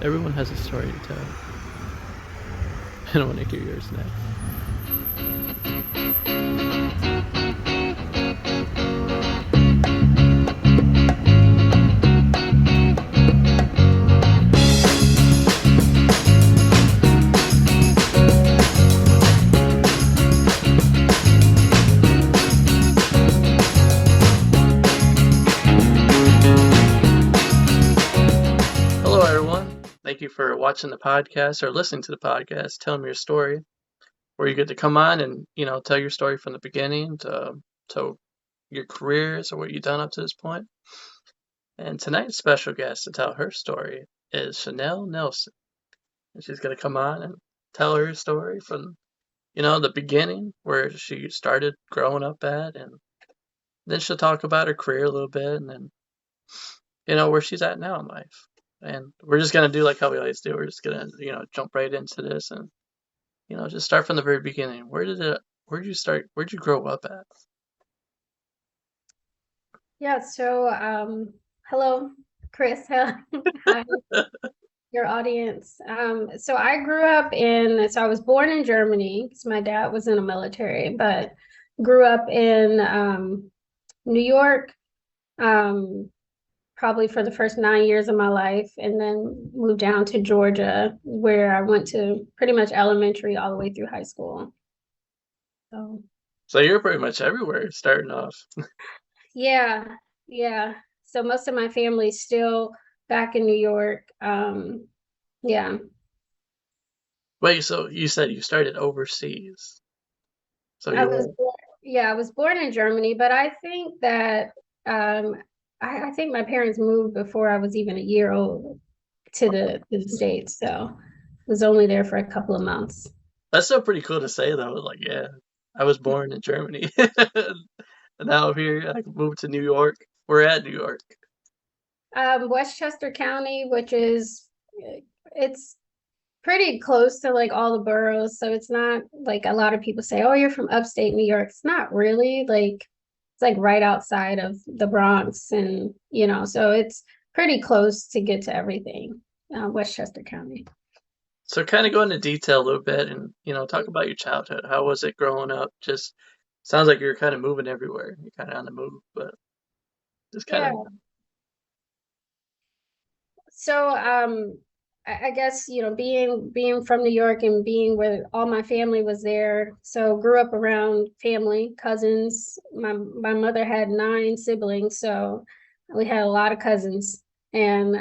Everyone has a story to tell. I don't want to hear yours next. Hello, everyone. Thank you for watching the podcast or listening to the podcast. Tell me your story, where you get to come on and tell your story from the beginning to your careers or what you've done up to this point. And tonight's special guest to tell her story is Chanel Nelson, and she's gonna come on and tell her story from the beginning where she started growing up at, and then she'll talk about her career a little bit, and then where she's at now in life. And we're just gonna do like how we always do. We're just gonna, jump right into this and, just start from the very beginning. Where'd you start? Where'd you grow up at? Yeah, so hello, Chris. Hi, your audience. So I was born in Germany because my dad was in the military, but grew up in New York, um, probably for the first 9 years of my life, and then moved down to Georgia, where I went to pretty much elementary all the way through high school. So So you're pretty much everywhere starting off. yeah, yeah. So most of my family's still back in New York. Yeah. Wait, so you said you started overseas. So I you was were born, yeah, I was born in Germany, but I think that um I think my parents moved before I was even a year old to the States. So I was only there for a couple of months. that's still pretty cool to say though. Like, yeah, I was born in Germany. And now I'm here. I moved to New York. We're at New York. Westchester County, which is it's pretty close to like all the boroughs. So it's not like a lot of people say, oh, you're from upstate New York. It's not really like it's like right outside of the Bronx. And, so it's pretty close to get to everything, Westchester County. So kind of go into detail a little bit and, talk about your childhood. How was it growing up? Just sounds like you're kind of moving everywhere. You're kind of on the move, but just kind Yeah. of. So I guess, being from New York and being where all my family was there. So grew up around family, cousins. My mother had 9 siblings, so we had a lot of cousins. And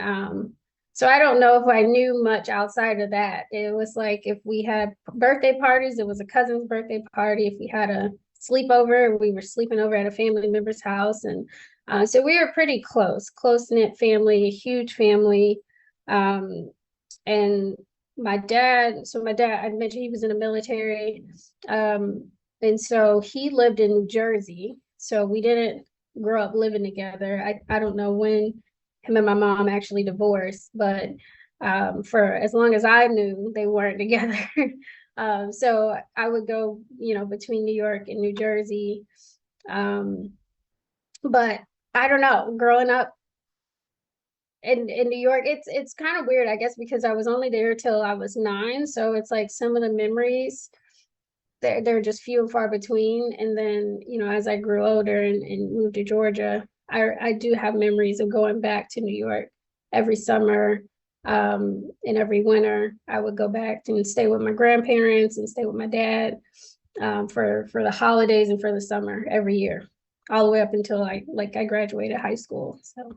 so I don't know if I knew much outside of that. It was like if we had birthday parties, it was a cousin's birthday party. If we had a sleepover, we were sleeping over at a family member's house. And so we were pretty close knit family, huge family. Um, and my dad, I mentioned he was in the military. Um, and so he lived in New Jersey. So we didn't grow up living together. I don't know when him and my mom actually divorced, but for as long as I knew, they weren't together. So I would go, between New York and New Jersey. Um, but I don't know, growing up in New York, it's kind of weird, I guess, because I was only there till I was 9. So it's like some of the memories they're just few and far between. And then, as I grew older and moved to Georgia, I do have memories of going back to New York every summer. And every winter I would go back and stay with my grandparents and stay with my dad for the holidays and for the summer every year, all the way up until I graduated high school. So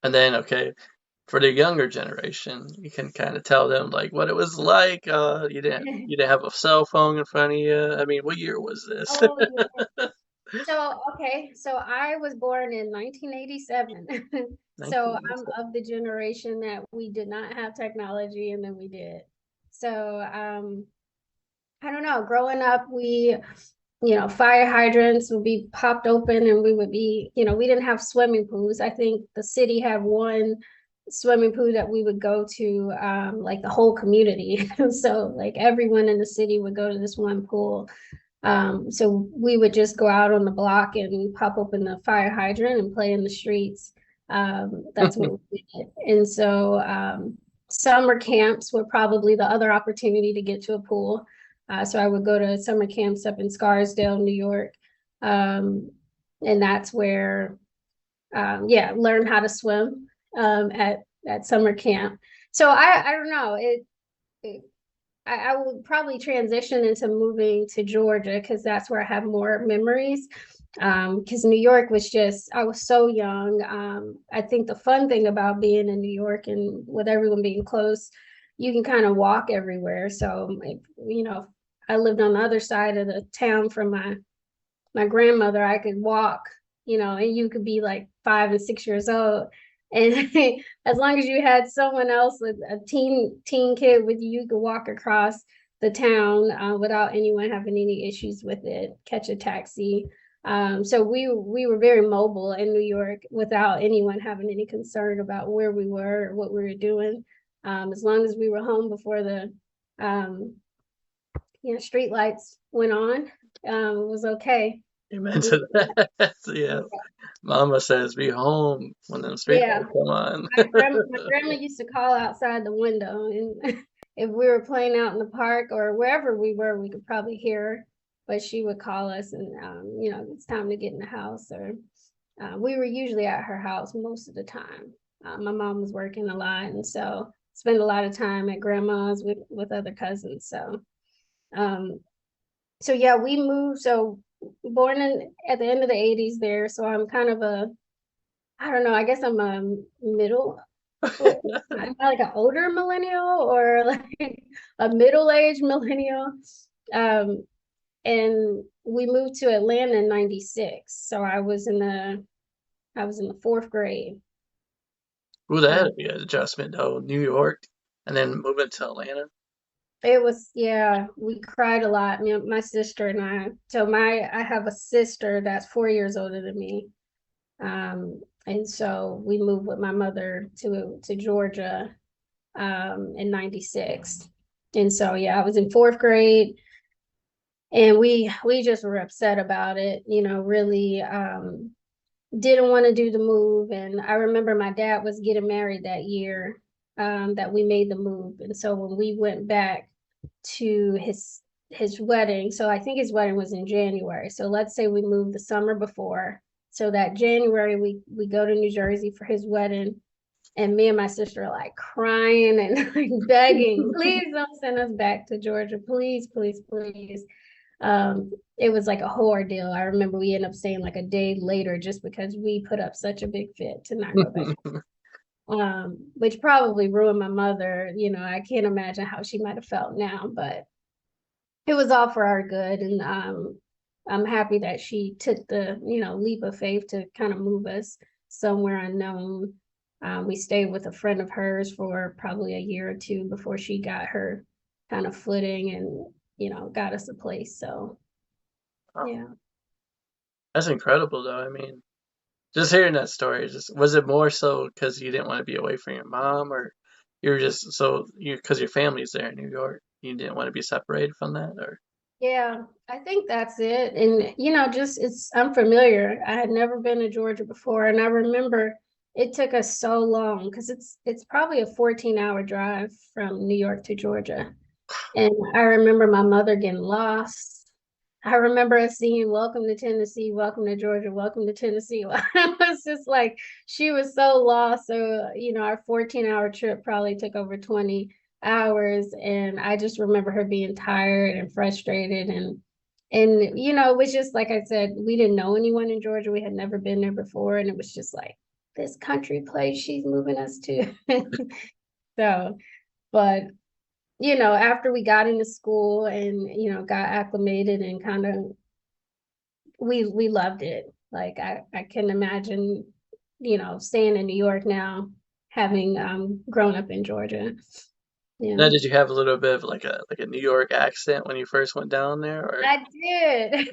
And then, okay, for the younger generation, you can kind of tell them like what it was like. You didn't have a cell phone in front of you. I mean, what year was this? oh yeah. So okay, so I was born in 1987. So I'm 1987. of the generation that we did not have technology and then we did. So I don't know, growing up fire hydrants would be popped open and we would be, we didn't have swimming pools. I think the city had one swimming pool that we would go to, like the whole community. So like everyone in the city would go to this one pool. So we would just go out on the block and pop open the fire hydrant and play in the streets. That's what we did. And so Summer camps were probably the other opportunity to get to a pool. So I would go to summer camps up in Scarsdale, New York. Um, and that's where, yeah, learn how to swim at summer camp. So I don't know. It I would probably transition into moving to Georgia because that's where I have more memories. Because New York was just, I was so young. I think the fun thing about being in New York and with everyone being close, you can kind of walk everywhere. So, you know, I lived on the other side of the town from my grandmother, I could walk, you know, and you could be like 5 and 6 years old. And as long as you had someone else, a teen kid with you, you could walk across the town without anyone having any issues with it, catch a taxi. So we were very mobile in New York without anyone having any concern about where we were or what we were doing. As long as we were home before the um, street lights went on, it was okay. Amen to that. Yeah. Mama says be home when them street Yeah, lights come on. my grandma used to call outside the window, and if we were playing out in the park or wherever we were, we could probably hear her. But she would call us, and you know, it's time to get in the house. Or we were usually at her house most of the time. My mom was working a lot, and so spend a lot of time at grandma's with other cousins. Um, so yeah, we moved. So born in at the end of the '80s there, so I'm kind of a I don't know. I guess I'm a middle, I'm like an older millennial or like a middle-aged millennial. Um, and we moved to Atlanta in '96. So I was in the fourth grade. Ooh, that had Um, to be an adjustment though. New York and then moving to Atlanta. it was, yeah, we cried a lot. My sister and I. So I have a sister that's 4 years older than me. And so we moved with my mother to Georgia in '96. And so yeah, I was in fourth grade, and we just were upset about it, you know, really didn't want to do the move. And I remember my dad was getting married that year that we made the move. And so when we went back to his wedding, so I think his wedding was in January. So let's say we moved the summer before. So that January we go to New Jersey for his wedding, and me and my sister are like crying and like begging, please don't send us back to Georgia. Please, please, please. It was like a whole ordeal. I remember we ended up staying like a day later just because we put up such a big fit to not go back. Which probably ruined my mother. You know, I can't imagine how she might have felt now, but it was all for our good. And I'm happy that she took the, you know, leap of faith to kind of move us somewhere unknown. We stayed with a friend of hers for probably a year or two before she got her kind of footing and, you know, got us a place. So, Oh, yeah. that's incredible though. I mean, just hearing that story, just was it more so because you didn't want to be away from your mom, or you were just so you because your family's there in New York, you didn't want to be separated from that, or Yeah, I think that's it. And, you know, just it's unfamiliar. I had never been to Georgia before. And I remember it took us so long because it's probably a 14-hour drive from New York to Georgia. And I remember my mother getting lost. I remember us singing Welcome to Tennessee, Welcome to Georgia, Welcome to Tennessee. It was just like she was so lost. So, you know, our 14-hour trip probably took over 20 hours. And I just remember her being tired and frustrated. And you know, it was just like I said, we didn't know anyone in Georgia. We had never been there before. And it was just like this country place she's moving us to. So, but you know, after we got into school and, you know, got acclimated and kind of we loved it. Like I can imagine, you know, staying in New York now, having grown up in Georgia. Yeah. now did you have a little bit of like a New York accent when you first went down there, or I did.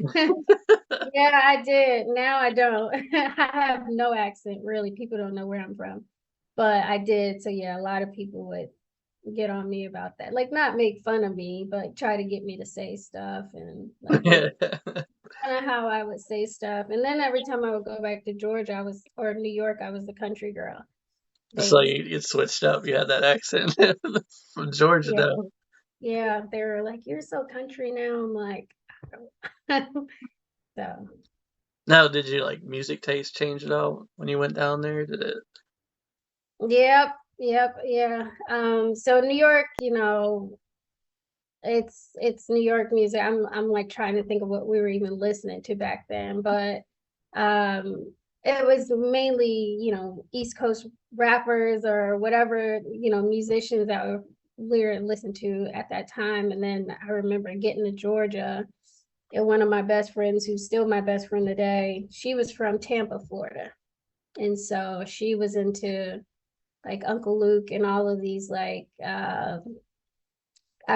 Yeah, I did. Now I don't. I have no accent, really. People don't know where I'm from. But I did. So yeah, a lot of people would get on me about that. Like not make fun of me, but try to get me to say stuff and like make kind of how I would say stuff. And then every time I would go back to Georgia, I was or New York, I was the country girl. So They, you switched up. You had that accent from Georgia yeah, now. yeah, they were like, "You're so country now." I'm like, I don't. So, Now, did you like music taste change at all when you went down there? Did it? yep, yep, yeah. So New York, it's New York music. I'm like trying to think of what we were even listening to back then, but um it was mainly, East Coast rappers or whatever, musicians that we were listening to at that time. And then I remember getting to Georgia, and one of my best friends, who's still my best friend today, she was from Tampa, Florida. And so she was into like Uncle Luke and all of these like I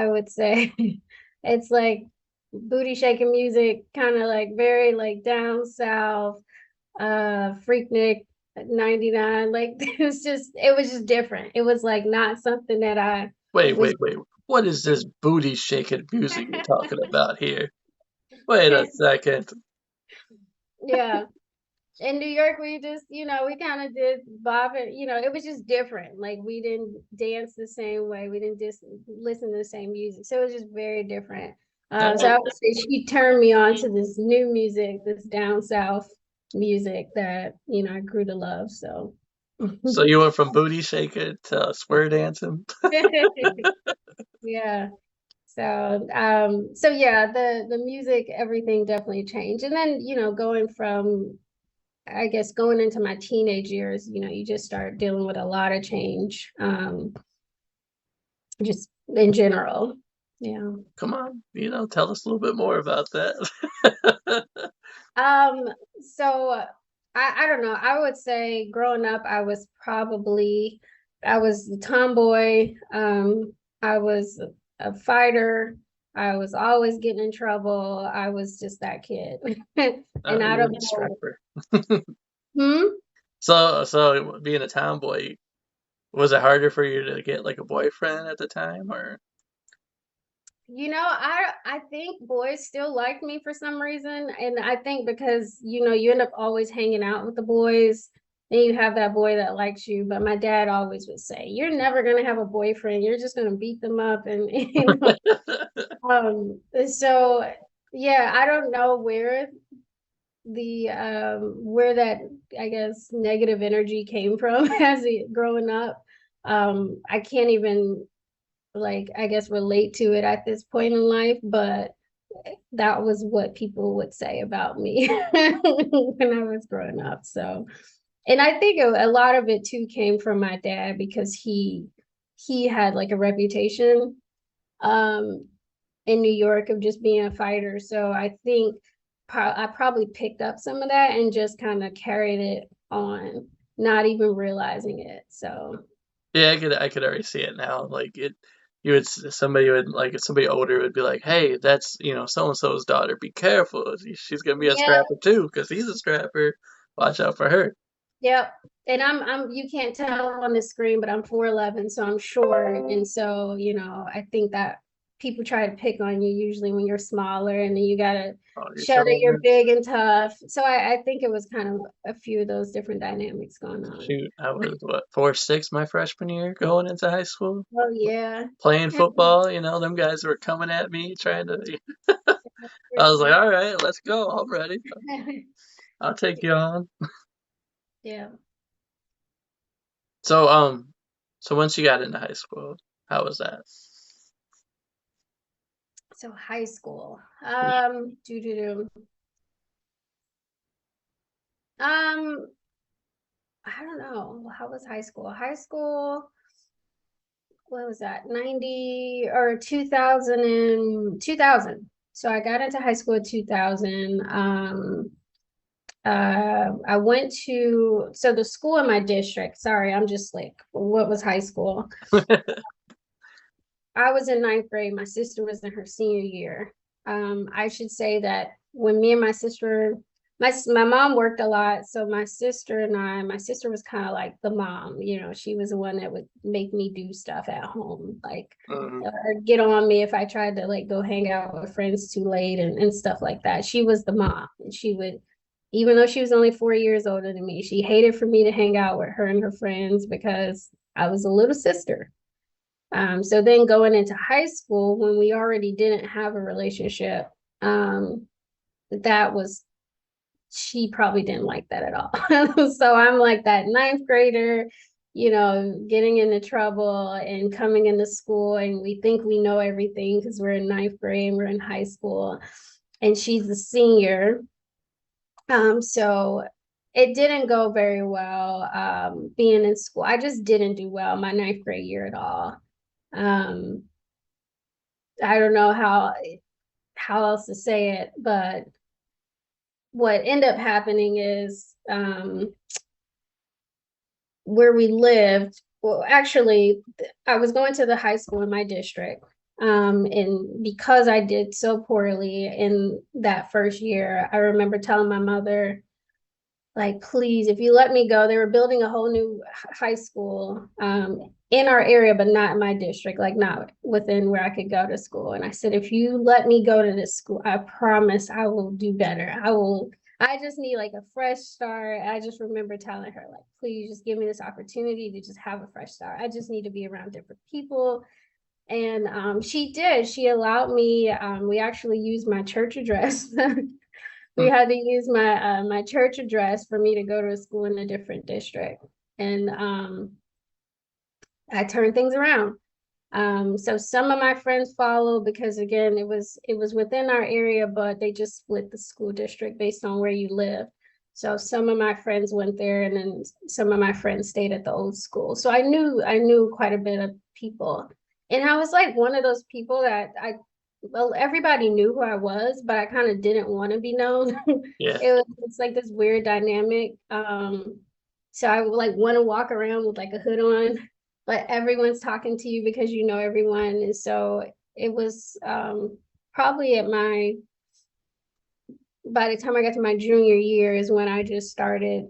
would say it's like booty shaking music, kind of like very like down south, Freaknik 99. Like it was just different. It was like not something that I Wait, was. wait, wait. What is this booty shaking music you're talking about here? Wait a second. Yeah. In New York, we just, we kind of did bob it, it was just different. Like we didn't dance the same way. We didn't just listen to the same music. So it was just very different. All So right. I would say she turned me on to this new music, this down south music that, I grew to love. So So you went from booty shaking to square dancing? yeah. So yeah, the music, everything definitely changed. And then, going from, I guess, going into my teenage years, you just start dealing with a lot of change, just in general. Yeah. Come on, tell us a little bit more about that. Um, so I don't know. I would say growing up, I was the tomboy. I was a fighter. I was always getting in trouble. I was just that kid. And I You're don't the know. scrapper. Hmm? So being a tomboy, was it harder for you to get like a boyfriend at the time, or? I think boys still like me for some reason, and I think because you end up always hanging out with the boys, and you have that boy that likes you. But my dad always would say, "You're never gonna have a boyfriend. You're just gonna beat them up," and so yeah, I don't know where that, I guess, negative energy came from growing up. I can't even, like, I guess, relate to it at this point in life, but that was what people would say about me when I was growing up. So, and I think a lot of it too came from my dad, because he had like a reputation um in New York of just being a fighter. So I think I probably picked up some of that and just kind of carried it on, not even realizing it. So Yeah, I could already see it now. Like somebody would like somebody older would be like, "Hey, that's so and so's daughter. Be careful. She's gonna be a yeah. scrapper too, because he's a scrapper. Watch out for her." Yep. And you can't tell on the screen, but I'm 4'11", so I'm short. And so, I think that people try to pick on you usually when you're smaller, and then you gotta Oh, you're show that you're showing. big and tough. So I think it was kind of a few of those different dynamics going on. Shoot, I was what 4'6" my freshman year going into high school, Oh yeah. playing football. Them guys were coming at me trying to. I was like, "All right, let's go. I'm ready. I'll take you on." Yeah. So so once you got into high school, how was that? So high school. Yeah. Do do do. Um, I don't know. How was high school? High school, what was that, 90 or 2000 and 2000. So I got into high school in 2000. I went to, so the school in my district, sorry, I'm just like, what was high school? I was in ninth grade. My sister was in her senior year. I should say that when me and my sister, my mom worked a lot, so my sister was kind of like the mom. She was the one that would make me do stuff at home, like, Mhm. or get on me if I tried to like go hang out with friends too late, and stuff like that. She was the mom, and she would even though she was only 4 years older than me. She hated for me to hang out with her and her friends because I was a little sister. So then going into high school, when we already didn't have a relationship, um, that was, she probably didn't like that at all. So I'm like that ninth grader, getting into trouble and coming into school, and we think we know everything because we're in ninth grade and we're in high school, and she's a senior. So it didn't go very well, being in school. I just didn't do well my ninth grade year at all. Um, I don't know how else to say it, but what ended up happening is, where we lived, well, actually, I was going to the high school in my district. And because I did so poorly in that first year, I remember telling my mother, like, please, if you let me go. They were building a whole new high school, in our area, but not in my district, like not within where I could go to school. And I said, if you let me go to this school, I promise I will do better. I just need like a fresh start. I just remember telling her, like, please just give me this opportunity to just have a fresh start. I just need to be around different people. And she did. She allowed me. We actually used my church address. We Hmm. had to use my church address for me to go to a school in a different district, and I turned things around. So some of my friends followed because, again, it was within our area, but they just split the school district based on where you live. So some of my friends went there, and then some of my friends stayed at the old school. So I knew quite a bit of people, and I was like one of those people that well, everybody knew who I was, but I kind of didn't want to be known. Yeah. It's like this weird dynamic. So I would like want to walk around with like a hood on, but everyone's talking to you because you know everyone. And so it was, probably by the time I got to my junior year is when I just started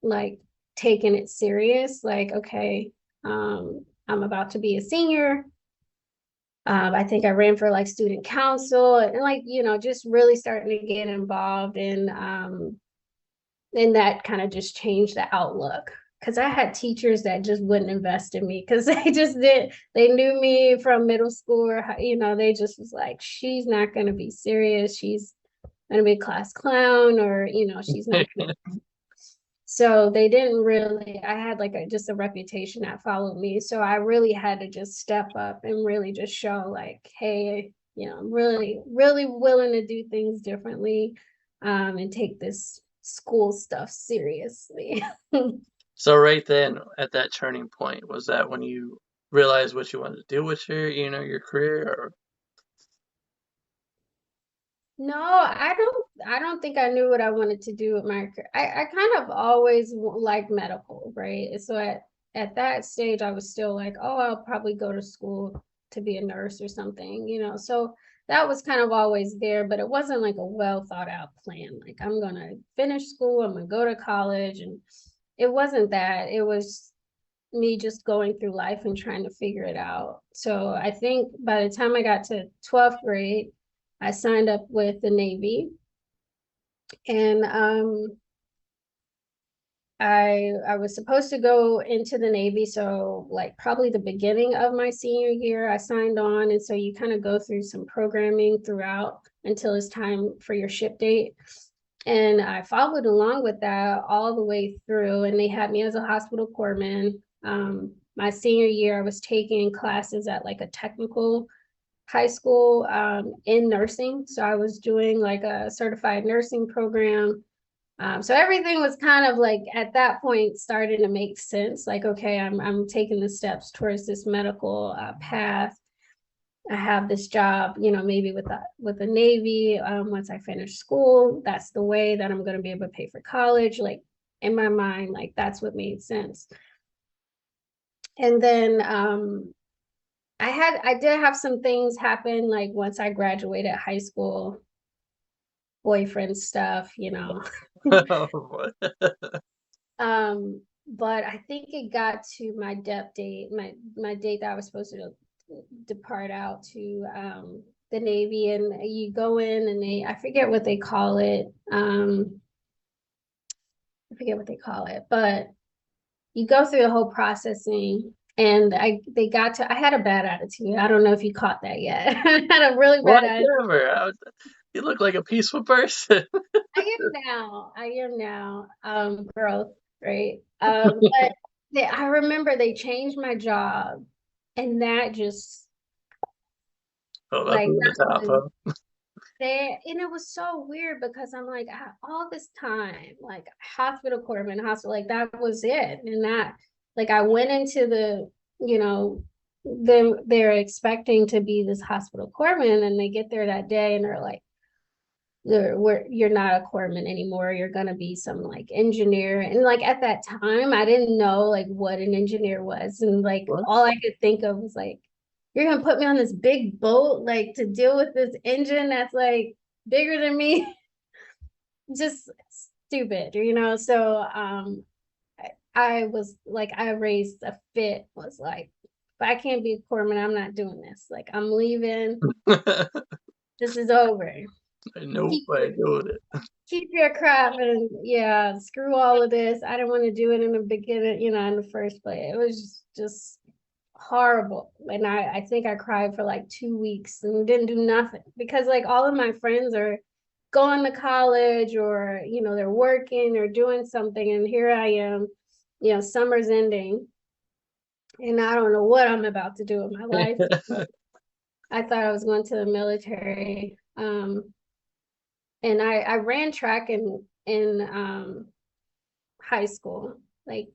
like taking it serious. Like, okay, I'm about to be a senior. I think I ran for like student council and like, just really starting to get involved and that kind of just changed the outlook because I had teachers that just wouldn't invest in me because they knew me from middle school, or they just was like, she's not going to be serious, she's going to be a class clown, or she's not going to. So they didn't really, I had like just a reputation that followed me, so I really had to just step up and really just show like, hey, I'm really really willing to do things differently, and take this school stuff seriously. So right then, at that turning point, was that when you realized what you wanted to do with your career, or No, I don't think I knew what I wanted to do with my career. I kind of always liked medical, right? So at that stage, I was still like, oh, I'll probably go to school to be a nurse or something. So that was kind of always there, but it wasn't like a well thought out plan. Like, I'm gonna finish school, I'm gonna go to college, and it wasn't that. It was me just going through life and trying to figure it out. So I think by the time I got to 12th grade, I signed up with the Navy, and I was supposed to go into the Navy, so like probably the beginning of my senior year, I signed on, and so you kind of go through some programming throughout until it's time for your ship date. And I followed along with that all the way through, and they had me as a hospital corpsman. My senior year, I was taking classes at like a technical high school, in nursing. So I was doing like a certified nursing program. So everything was kind of like at that point starting to make sense. Like, okay, I'm taking the steps towards this medical, path. I have this job, maybe with the Navy. Once I finish school, that's the way that I'm going to be able to pay for college. Like, in my mind, like that's what made sense. And then, I did have some things happen like once I graduated high school, boyfriend stuff. But I think it got to my dep date, my date that I was supposed to depart out to, the Navy, and you go in and I forget what they call it. I forget what they call it, but you go through the whole processing. And I had a bad attitude. I don't know if you caught that yet. I had a really What? bad attitude. Never. You look like a peaceful person. I am now, growth, right? But I remember they changed my job, and that just Oh, up like over the that top, was huh? there, and it was so weird because I'm like, all this time, like hospital corpsman, hospital, like that was it, and that, like, I went into you know, they're expecting to be this hospital corpsman, and they get there that day, and they're like, you're not a corpsman anymore. You're gonna be some like engineer. And like at that time, I didn't know like what an engineer was. And like What? all I could think of was like, you're gonna put me on this big boat like to deal with this engine that's like bigger than me. Just stupid, you know. So I was like, I raised a fit, was like, if I can't be a corpsman, I'm not doing this. Like I'm leaving. This is over. Nope, Keep I ain't doing it. keep your crap, and yeah, screw all of this. I didn't want to do it in the beginning, in the first place. It was just horrible. And I think I cried for like 2 weeks and didn't do nothing because like all of my friends are going to college, or they're working or doing something, and here I am, summer's ending, and I don't know what I'm about to do with my life. I thought I was going to the military. And I ran track in high school, like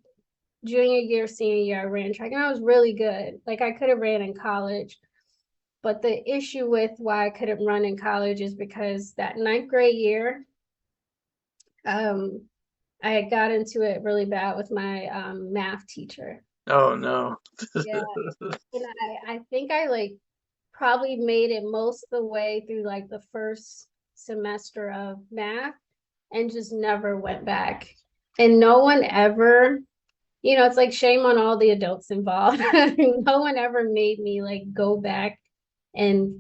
junior year, senior year. I ran track, and I was really good. Like I could have ran in college, but the issue with why I couldn't run in college is because that ninth grade year, um, I had got into it really bad with my math teacher. Oh no. Yeah, and I think I like probably made it most of the way through like the first semester of math and just never went back. And no one ever, it's like shame on all the adults involved. No one ever made me like go back and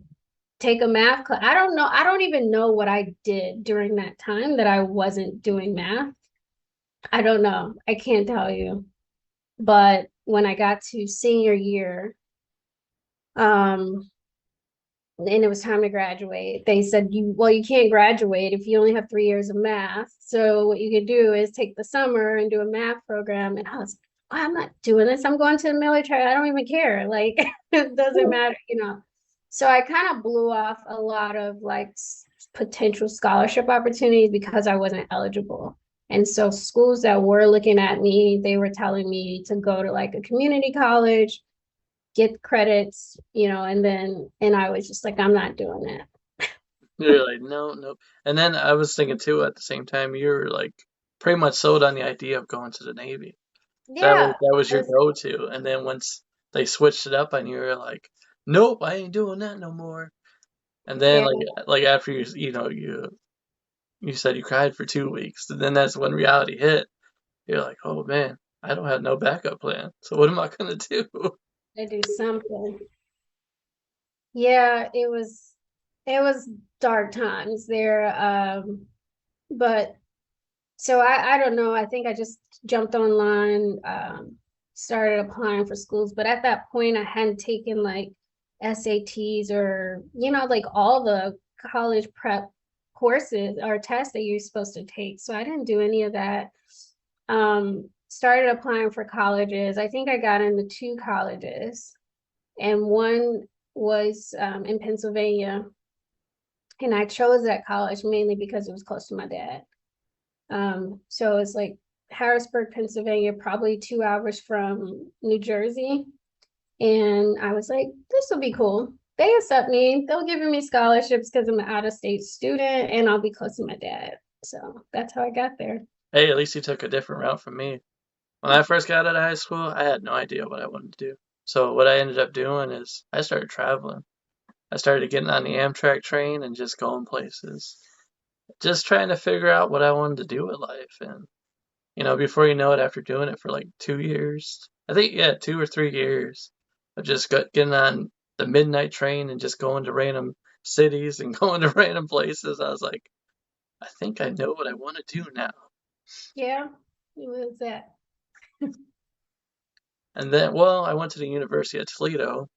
take a math class. I don't know. I don't even know what I did during that time that I wasn't doing math. I don't know. I can't tell you. But when I got to senior year, um, and it was time to graduate, they said, you can't graduate if you only have 3 years of math. So what you could do is take the summer and do a math program. And I was like, I'm not doing this. I'm going to the military. I don't even care. Like it doesn't matter. So I kind of blew off a lot of like potential scholarship opportunities because I wasn't eligible. And so schools that were looking at me, they were telling me to go to like a community college, get credits, and I was just like, I'm not doing that. You're like, no, no. And then I was thinking too at the same time, you're like pretty much sold on the idea of going to the Navy. Yeah. That was your That's, go-to. And then once they switched it up and you were like, nope, I ain't doing that no more. And then yeah, like after you said you cried for 2 weeks, and then that's when reality hit. You're like, oh man, I don't have no backup plan. So what am I gonna do? I do something. Yeah, it was dark times there. But so I don't know. I think I just jumped online, started applying for schools. But at that point, I hadn't taken like SATs or, like all the college prep courses or tests that you're supposed to take. So I didn't do any of that. Started applying for colleges. I think I got into two colleges, and one was in Pennsylvania. And I chose that college mainly because it was close to my dad. So it's like Harrisburg, Pennsylvania, probably 2 hours from New Jersey. And I was like, this will be cool. They accept me. They'll give me scholarships because I'm an out of state student, and I'll be close to my dad. So that's how I got there. Hey, at least you took a different route from me. When I first got out of high school, I had no idea what I wanted to do. So what I ended up doing is I started traveling. I started getting on the Amtrak train and just going places. Just trying to figure out what I wanted to do with life. And, before you know it, after doing it for like 2 years, I think, yeah, 2 or 3 years of just getting on the midnight train and just going to random cities and going to random places, I was like, I think I know what I want to do now. Yeah. What was that? And then, well, I went to the University of Toledo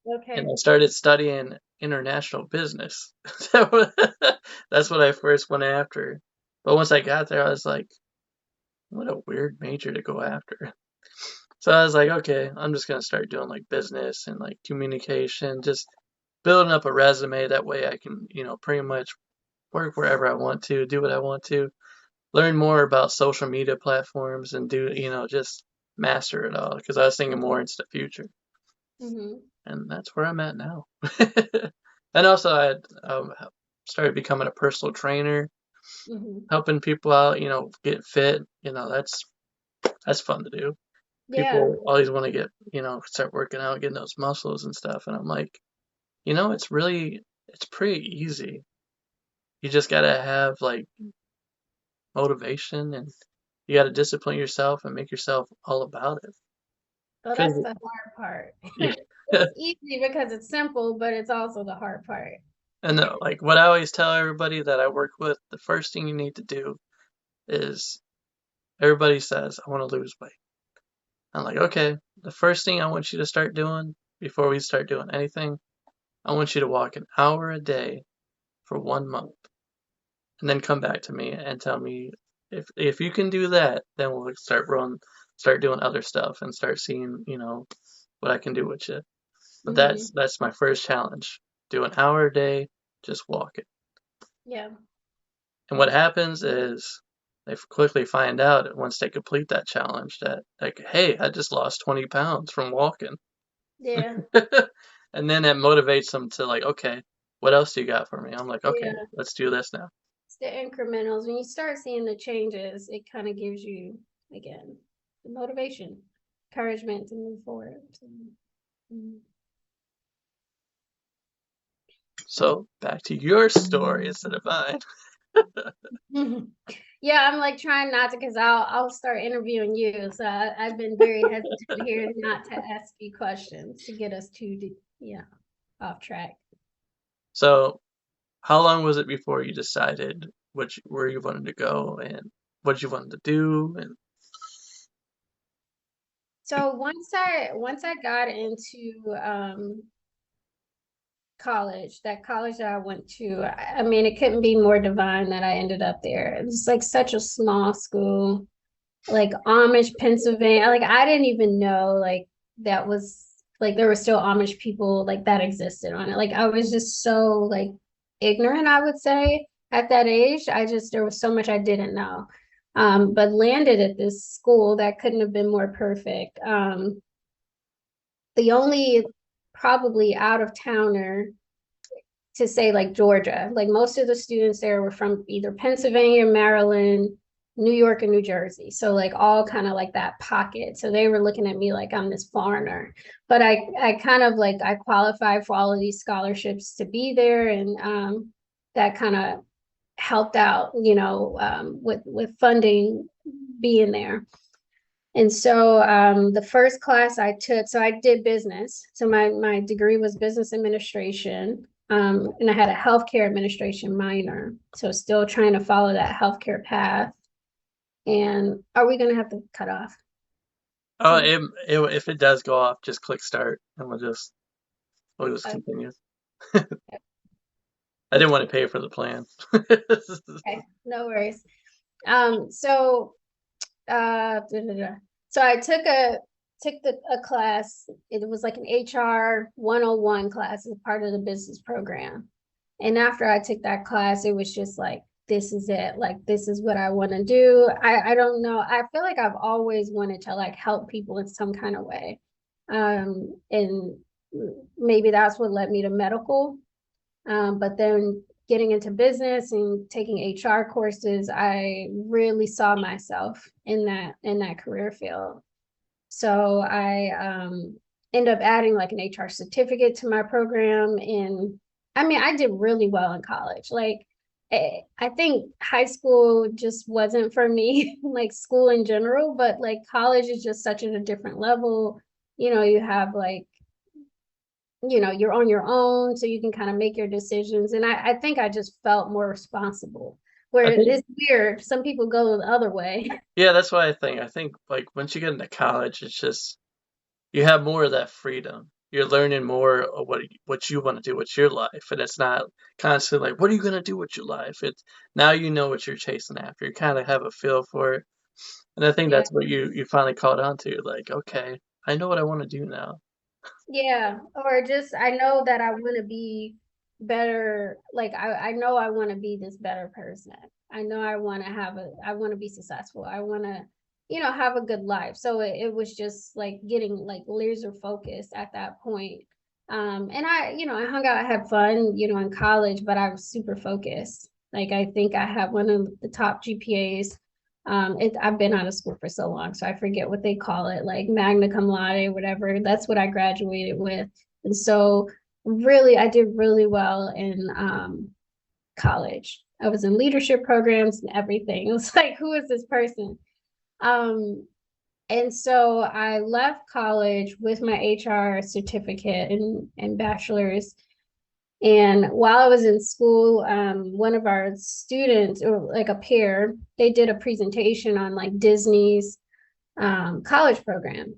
and Okay. I started studying international business. So that's what I first went after. But once I got there, I was like, what a weird major to go after. So I was like, okay, I'm just gonna start doing like business and like communication, just building up a resume. That way I can, pretty much work wherever I want to, do what I want to, learn more about social media platforms and do, just master it all. Because I was thinking more into the future. Hmm. And that's where I'm at now. And also, I had, started becoming a personal trainer, Hmm. helping people out, get fit. That's fun to do. Yeah. People always want to get, start working out, getting those muscles and stuff. And I'm like, it's pretty easy. You just gotta have like motivation and you gotta discipline yourself and make yourself all about it. So that's Cause the hard part. yeah. It's easy because it's simple, but it's also the hard part. And like what I always tell everybody that I work with, the first thing you need to do is everybody says, I want to lose weight. I'm like, okay, the first thing I want you to start doing before we start doing anything, I want you to walk an hour a day for 1 month and then come back to me and tell me if you can do that, then we'll start doing other stuff and start seeing, what I can do with you. But Hmm. that's my first challenge. Do an hour a day, just walk it. Yeah. And what happens is they quickly find out once they complete that challenge that like, hey, I just lost 20 pounds from walking. Yeah. And then that motivates them to like, okay, what else do you got for me? I'm like, okay, Yeah. let's do this now. It's the incrementals. When you start seeing the changes, it kind of gives you, again, the motivation, encouragement to move forward. So, mm. So back to your story instead of mine. Yeah, I'm like trying not to because I'll start interviewing you. So I've been very hesitant here not to ask you questions to get us yeah, off track. So how long was it before you decided where you wanted to go and what you wanted to do? And So once I got into college, that college that I went to, I mean, it couldn't be more divine that I ended up there. It was like such a small school, like Amish, Pennsylvania. Like I didn't even know like that was like there were still Amish people like that existed on it. Like I was just so like ignorant, I would say, at that age. There was so much I didn't know. But landed at this school that couldn't have been more perfect. The only probably out of towner to say like Georgia. Like most of the students there were from either Pennsylvania, Maryland, New York, and New Jersey. So like all kind of like that pocket. So they were looking at me like I'm this foreigner. But I kind of like I qualified for all of these scholarships to be there, and that kind of helped out, with funding being there. And so the first class I took, so I did business. So my degree was business administration. And I had a healthcare administration minor. So still trying to follow that healthcare path. And are we going to have to cut off? oh, if it does go off, just click start and we'll just Okay, continue. I didn't want to pay for the plan. no worries. So da, da, da. So I took a class. It was like an HR 101 class as part of the business program. And after I took that class, it was just like, this is it. Like, this is what I want to do. I don't know. I feel like I've always wanted to like help people in some kind of way. And maybe that's what led me to medical. But then getting into business and taking HR courses, I really saw myself in that career field. So I end up adding like an HR certificate to my program. And I mean, I did really well in college. Like, I think high school just wasn't for me, like school in general, but like college is just such at a different level. You have like, you're on your own, so you can kind of make your decisions. And I think I just felt more responsible. where I think, it's weird. Some people go the other way. yeah, that's what I think. I think like once you get into college, it's just you have more of that freedom. You're learning more of what you want to do with your life, and it's not constantly like, what are you gonna do with your life? It's now you know what you're chasing after. You kind of have a feel for it, and I think Yeah. that's what you finally caught on to. Like, okay, I know what I want to do now. Yeah, or just I know that I want to be better. Like I know I want to be this better person. I know I want to be successful. I want to, have a good life. So it was just like getting like laser focused at that point. And I hung out, I had fun, in college, but I was super focused. Like I think I had one of the top GPAs. I've been out of school for so long, so I forget what they call it, like magna cum laude, whatever. That's what I graduated with. And so really, I did really well in college. I was in leadership programs and everything. It was like, who is this person? Um, and so I left college with my HR certificate and bachelor's. And while I was in school, one of our students, or like a peer, they did a presentation on like Disney's college program.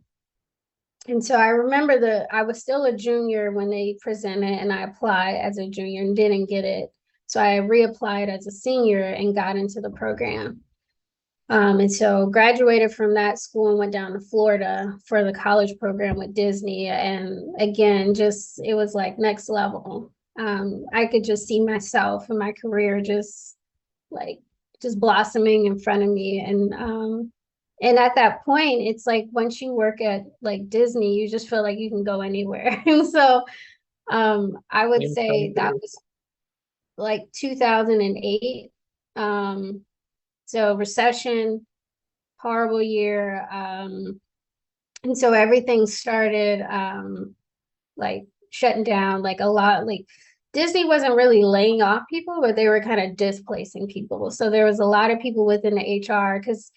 And so I remember I was still a junior when they presented, and I applied as a junior and didn't get it. So I reapplied as a senior and got into the program. And so graduated from that school and went down to Florida for the college program with Disney. And again, just it was like next level. I could just see myself and my career like just blossoming in front of me. And at that point, it's like once you work at like Disney, you just feel like you can go anywhere. And so I would Same time say that here. was like 2008. So recession, horrible year. And so everything started like shutting down, like a lot, like Disney wasn't really laying off people, but they were kind of displacing people. So there was a lot of people within the HR because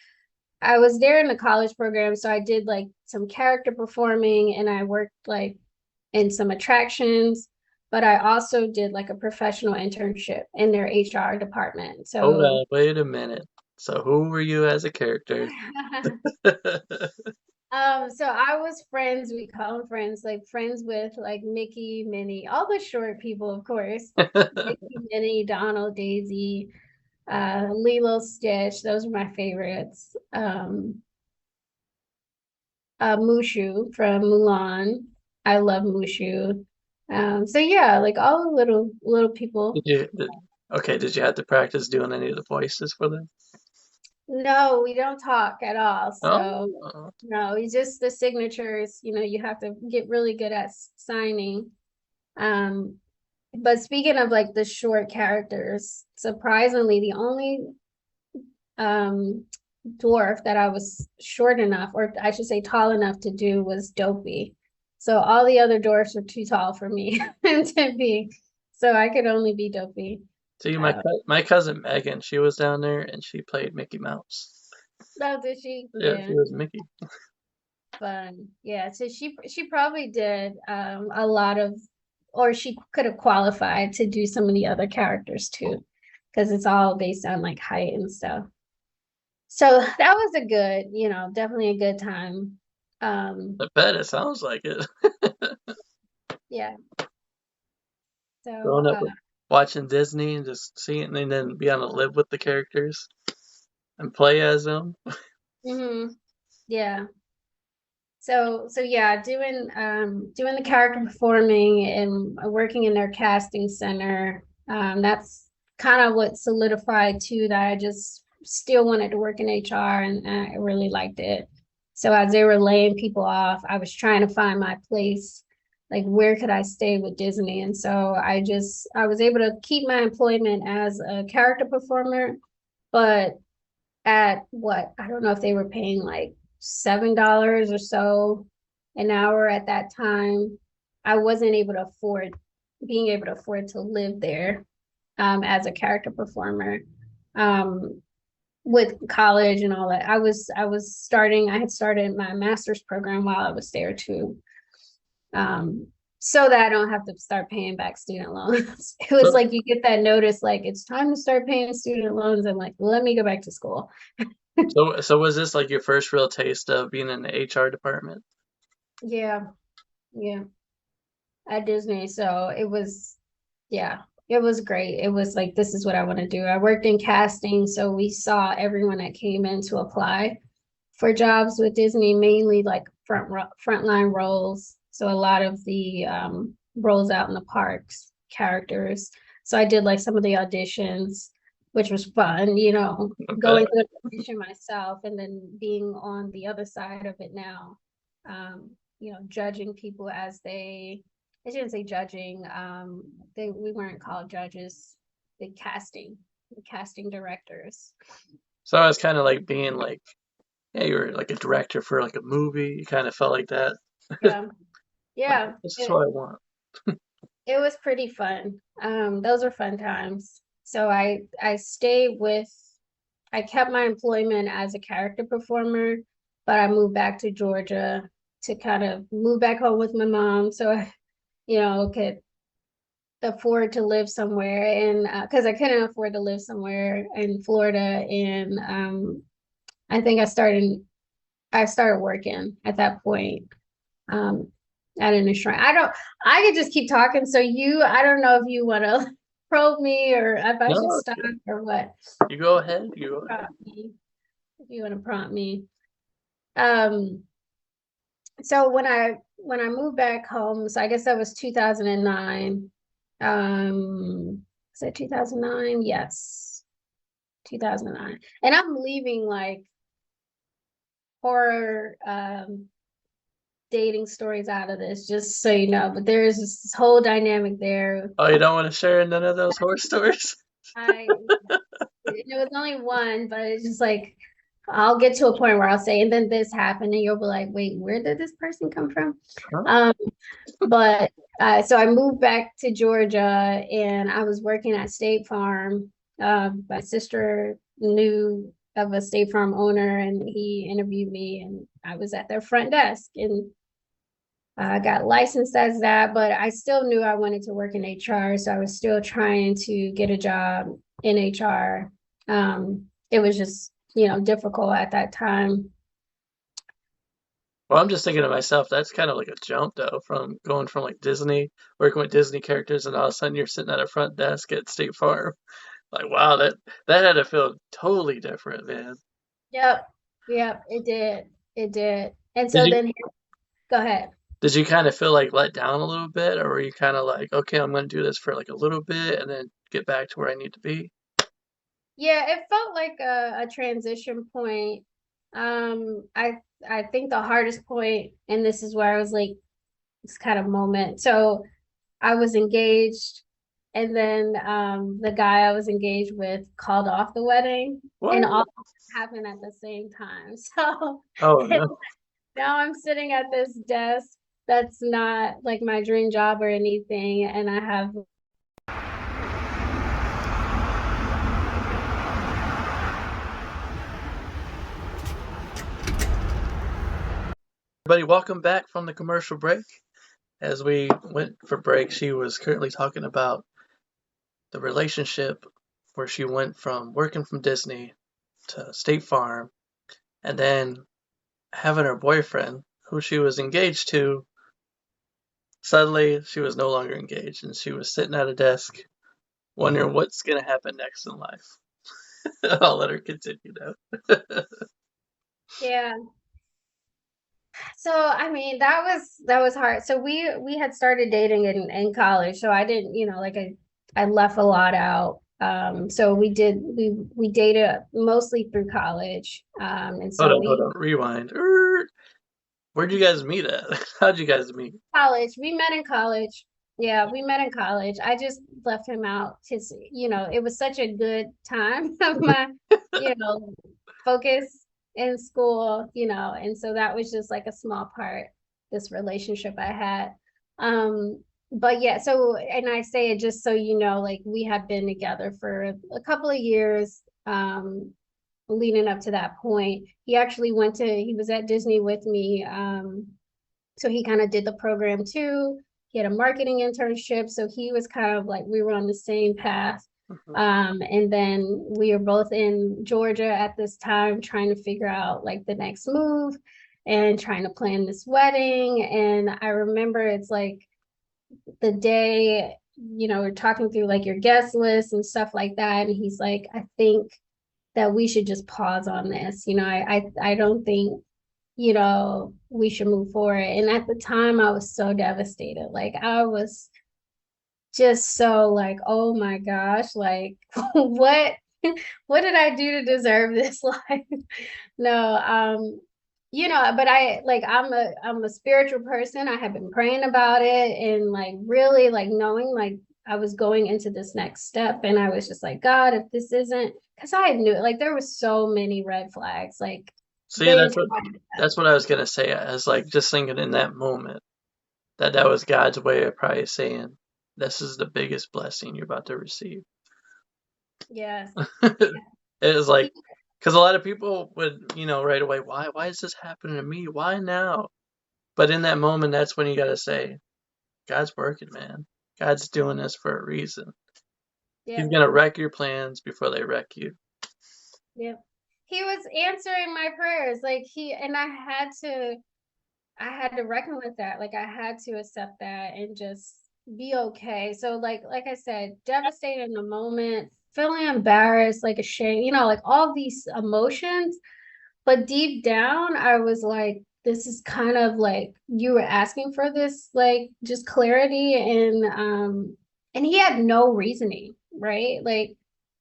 I was there in the college program. So I did like some character performing and I worked like in some attractions, but I also did like a professional internship in their HR department. Hold So on, wait a minute. So who were you as a character? So I was friends, we call them friends, like friends with like Mickey, Minnie, all the short people, of course. Mickey, Minnie, Donald, Daisy, Lilo, Stitch, those are my favorites. Mushu from Mulan. I love Mushu. So yeah, like all the little people. Did you okay, did you have to practice doing any of the voices for them? No, we don't talk at all. So Oh, no, it's just the signatures, you have to get really good at signing. Um, but speaking of like the short characters, surprisingly, the only um dwarf that I was short enough, or I should say tall enough to do was Dopey. So all the other dwarfs were too tall for me to be. So I could only be Dopey. see, Uh, my cousin Megan, she was down there and she played Mickey Mouse. oh, did she? Yeah, she Yeah, was Mickey. fun. Yeah, so she probably did a lot of, or she could have qualified to do some of the other characters too, because it's all based on like height and stuff. So that was a good, definitely a good time. I bet it sounds like it. Yeah. So Growing up watching Disney and just seeing and then being able to live with the characters and play as them. yeah. So yeah, doing the character performing and working in their casting center. That's kind of what solidified too that I just still wanted to work in HR and I really liked it. So as they were laying people off, I was trying to find my place, like where could I stay with Disney? And so I was able to keep my employment as a character performer, but at what, I don't know if they were paying like $7 or so an hour at that time. I wasn't able to afford being able to afford to live there as a character performer. Um, with college and all that. I had started my master's program while I was there too. Um, so that I don't have to start paying back student loans. It was So like you get that notice, like it's time to start paying student loans. I'm like, let me go back to school. so was this like your first real taste of being in the HR department? Yeah, yeah, at Disney. So it was, yeah, it was great. It was like, this is what I want to do. I worked in casting, so we saw everyone that came in to apply for jobs with Disney, mainly like frontline roles. So a lot of the roles out in the parks, characters. So I did like some of the auditions, which was fun, I bet. going through the audition myself and then being on the other side of it now. Judging people as I shouldn't say judging, we weren't called judges, the casting directors. So I was kind of like being like, yeah, you were like a director for like a movie. You kind of felt like that. Yeah. Like, Yeah. this is It, what I want. it was pretty fun. Those were fun times. So I kept my employment as a character performer, but I moved back to Georgia to kind of move back home with my mom. So I, could afford to live somewhere and because I couldn't afford to live somewhere in Florida. And I think I started working at that point. Um, at an insurance. I could just keep talking. So I don't know if you want to probe me or if I should No, stop or what. you go ahead. You go ahead. Prompt me if you want to prompt me. Um, so when I moved back home, so I guess that was 2009. Was it 2009? Yes, 2009. And I'm leaving like horror dating stories out of this, just so you know. But there's this whole dynamic there. Oh, you don't want to share none of those horror stories? I it was only one, but it's just like I'll get to a point where I'll say, and then this happened, and you'll be like, wait, where did this person come from? Huh? Um, but so I moved back to Georgia, and I was working at State Farm. My sister knew of a State Farm owner, and he interviewed me, and I was at their front desk, and I got licensed as that, but I still knew I wanted to work in HR. So I was still trying to get a job in HR. It was just, difficult at that time. Well, I'm just thinking to myself, that's kind of like a jump though, from going from like Disney, working with Disney characters, and all of a sudden you're sitting at a front desk at State Farm. Like, wow, that had to feel totally different, man. Yep. Yep. It did. It did. And Did so you then, go ahead. did you kind of feel like let down a little bit, or were you kind of like, okay, I'm going to do this for like a little bit and then get back to where I need to be? Yeah, it felt like a transition point. I think the hardest point, and this is where I was like, this kind of moment. So I was engaged, and then the guy I was engaged with called off the wedding, and all What? happened at the same time. So Oh no. now I'm sitting at this desk that's not like my dream job or anything, and I have Everybody, welcome back from the commercial break. As we went for break, she was currently talking about the relationship where she went from working from Disney to State Farm and then having her boyfriend, who she was engaged to, suddenly she was no longer engaged and she was sitting at a desk wondering what's going to happen next in life. I'll let her continue now. yeah. So I mean that was hard. So we had started dating in college, so I didn't, like I left a lot out. So we dated mostly through college. And so Hold we on, rewind. Where'd you guys meet at? How'd you guys meet? college. We met in college. Yeah, we met in college. I just left him out because, it was such a good time of my, focus in school, and so that was just like a small part, this relationship I had. But yeah, so, and I say it just so like we have been together for a couple of years, leading up to that point. He was at Disney with me. So he kind of did the program too. he had a marketing internship, so he was kind of like we were on the same path. Mhm. And then we were both in Georgia at this time trying to figure out like the next move and trying to plan this wedding. And I remember it's like the day, we're talking through like your guest list and stuff like that. And he's like, I think that we should just pause on this. I don't think, we should move forward. And at the time I was so devastated. Like I was just so like, oh my gosh, like what what did I do to deserve this life? No, but I'm a spiritual person. I have been praying about it and like really like knowing like I was going into this next step and I was just like, God, if this isn't because I knew like there was so many red flags, like See, the that's entire what I was gonna say. I was like just thinking in that moment that that was God's way of probably saying, "This is the biggest blessing you're about to receive." yes. It was like He, because a lot of people would, right away, why is this happening to me? Why now? But in that moment, that's when you gotta say, God's working, man. God's doing this for a reason. He's yeah. gonna wreck your plans before they wreck you. Yeah. He was answering my prayers. Like and I had to reckon with that. Like I had to accept that and just be okay. So like I said, devastated in the moment, feeling embarrassed, like ashamed, like all these emotions. But deep down, I was like, this is kind of like you were asking for this, like just clarity and he had no reasoning, right? Like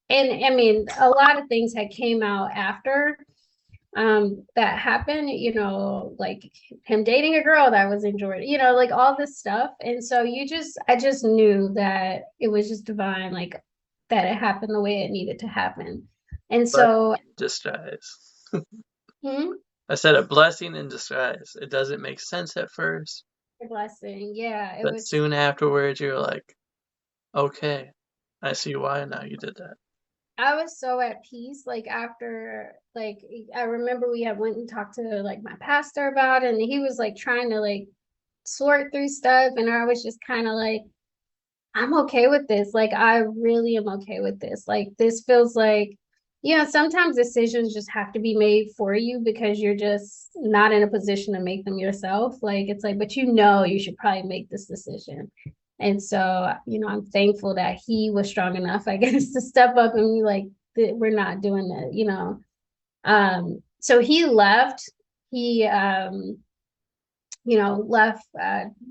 and I mean, a lot of things had came out after that happened, like him dating a girl that was in Jordan, like all this stuff. And so I just knew that it was just divine, like that it happened the way it needed to happen. And Blessing so, in disguise. hmm, I said a blessing in disguise. It doesn't make sense at first, a blessing. Yeah, it but was. soon afterwards, you're like, okay, I see why now you did that. I was so at peace. Like after, like I remember we had went and talked to like my pastor about it, and he was like trying to like sort through stuff, and I was just kind of like, I'm okay with this. Like, I really am okay with this. Like, this feels like, sometimes decisions just have to be made for you because you're just not in a position to make them yourself. Like, it's like, but you should probably make this decision. And so, I'm thankful that he was strong enough, I guess, to step up and be like, we're not doing that. So he left. He left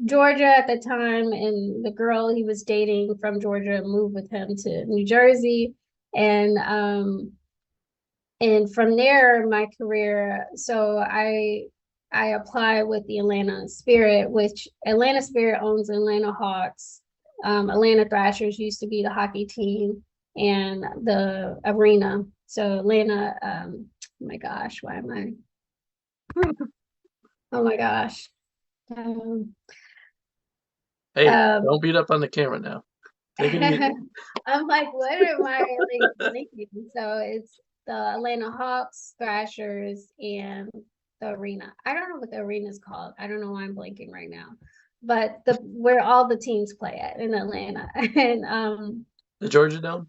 Georgia at the time, and the girl he was dating from Georgia moved with him to New Jersey, and from there, my career. So I applied with the Atlanta Spirit, which Atlanta Spirit owns Atlanta Hawks. Atlanta Thrashers used to be the hockey team and the arena. So Atlanta, oh my gosh, why am I? Oh my gosh. Um, Hey, um, don't beat up on the camera now. Take it easy. I'm like, what am I like thinking? So it's the Atlanta Hawks, Thrashers, and the arena. I don't know what the arena is called. I don't know why I'm blanking right now. But the where all the teams play at in Atlanta. And The Georgia Dome?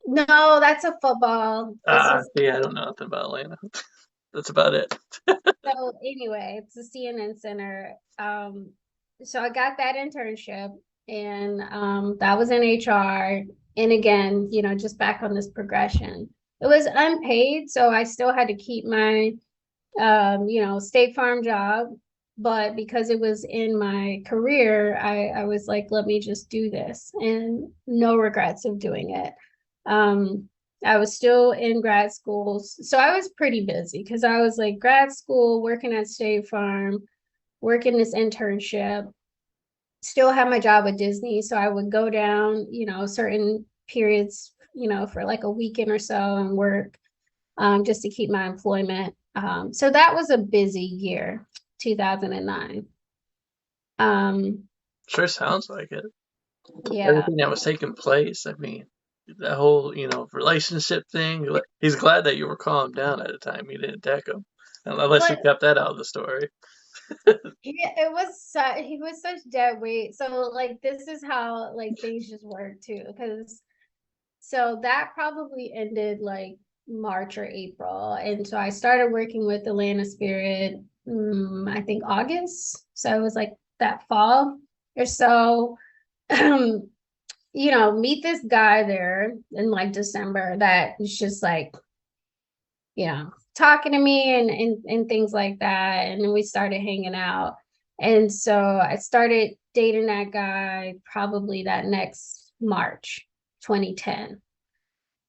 no, that's a football. This Ah, is see, I don't know nothing about Atlanta. That's about it. so anyway, it's the CNN Center. So I got that internship and that was in HR. And again, just back on this progression. It was unpaid, so I still had to keep my State Farm job. But because it was in my career, I was like, let me just do this and no regrets of doing it. Um, I was still in grad school. So I was pretty busy because I was like grad school, working at State Farm, working this internship, still had my job with Disney. So I would go down, certain periods, for like a weekend or so and work just to keep my employment. So that was a busy year, 2009. Um, Sure sounds like it. yeah. Everything that was taking place, I mean, that whole, relationship thing. He's glad that you were calm down at the time. You didn't deck him. Unless you But kept that out of the story. He was such dead weight. So like this is how like things just work too. Because so that probably ended like March or April. And so I started working with Atlanta Spirit, I think August. So it was like that fall or so. Meet this guy there in like December that is just like, talking to me and things like that. And then we started hanging out. And so I started dating that guy probably that next March 2010.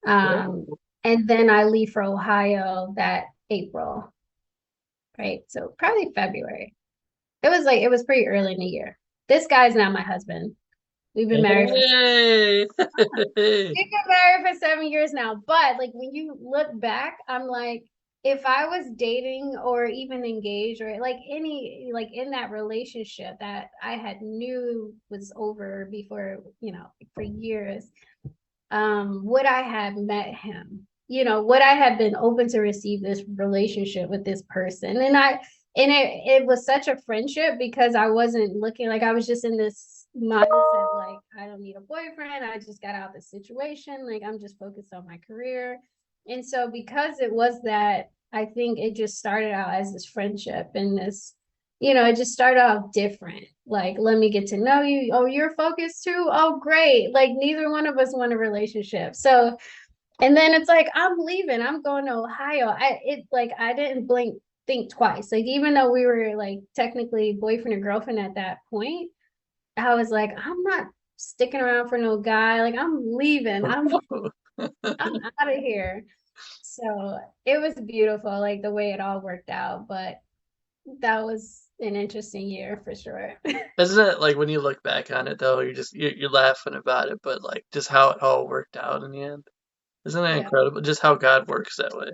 Um, Whoa. and then I leave for Ohio that April, right? So probably February. It was pretty early in the year. This guy's now my husband. We've been married for Hey. We've been married for 7 years now. But like when you look back, I'm like, if I was dating or even engaged or like any like in that relationship that I had knew was over before, for years, would I have met him? Would I have been open to receive this relationship with this person? And it was such a friendship because I wasn't looking like I was just in this mindset like I don't need a boyfriend. I just got out of the situation. Like I'm just focused on my career. And so because it was that, I think it just started out as this friendship and this it just started off different. Like, let me get to know you. Oh, you're focused too. Oh, great. Like, neither one of us want a relationship. So, and then it's like, I'm leaving. I'm going to Ohio. I didn't think twice. Like, even though we were like technically boyfriend and girlfriend at that point, I was like, I'm not sticking around for no guy. Like, I'm leaving. I'm out of here. So it was beautiful, like the way it all worked out. But that was an interesting year for sure. Isn't it like when you look back on it though, you're laughing about it, but like just how it all worked out in the end. Isn't that Yeah. incredible? Just how God works that way.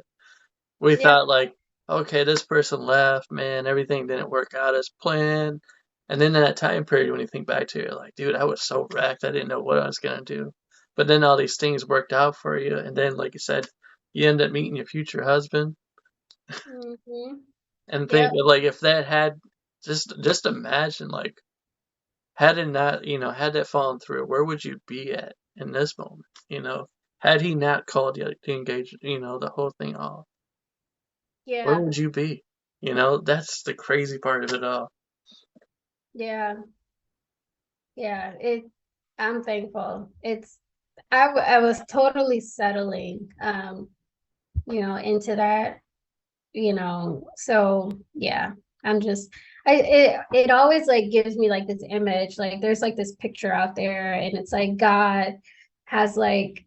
We Yeah. thought like, okay, this person left, man, everything didn't work out as planned. And then in that time period when you think back to it, you're like, dude, I was so wrecked. I didn't know what I was gonna do. But then all these things worked out for you, and then like you said, you end up meeting your future husband Hmm. and think Yep. of like if that had just imagine like had it not, had that fallen through, where would you be at in this moment? Had he not called you to engage, the whole thing off, where Yeah. would you be? That's the crazy part of it all. Yeah. Yeah. I'm thankful. I was totally settling, into that, so yeah, I'm just, it always like gives me like this image, like there's like this picture out there and it's like God has like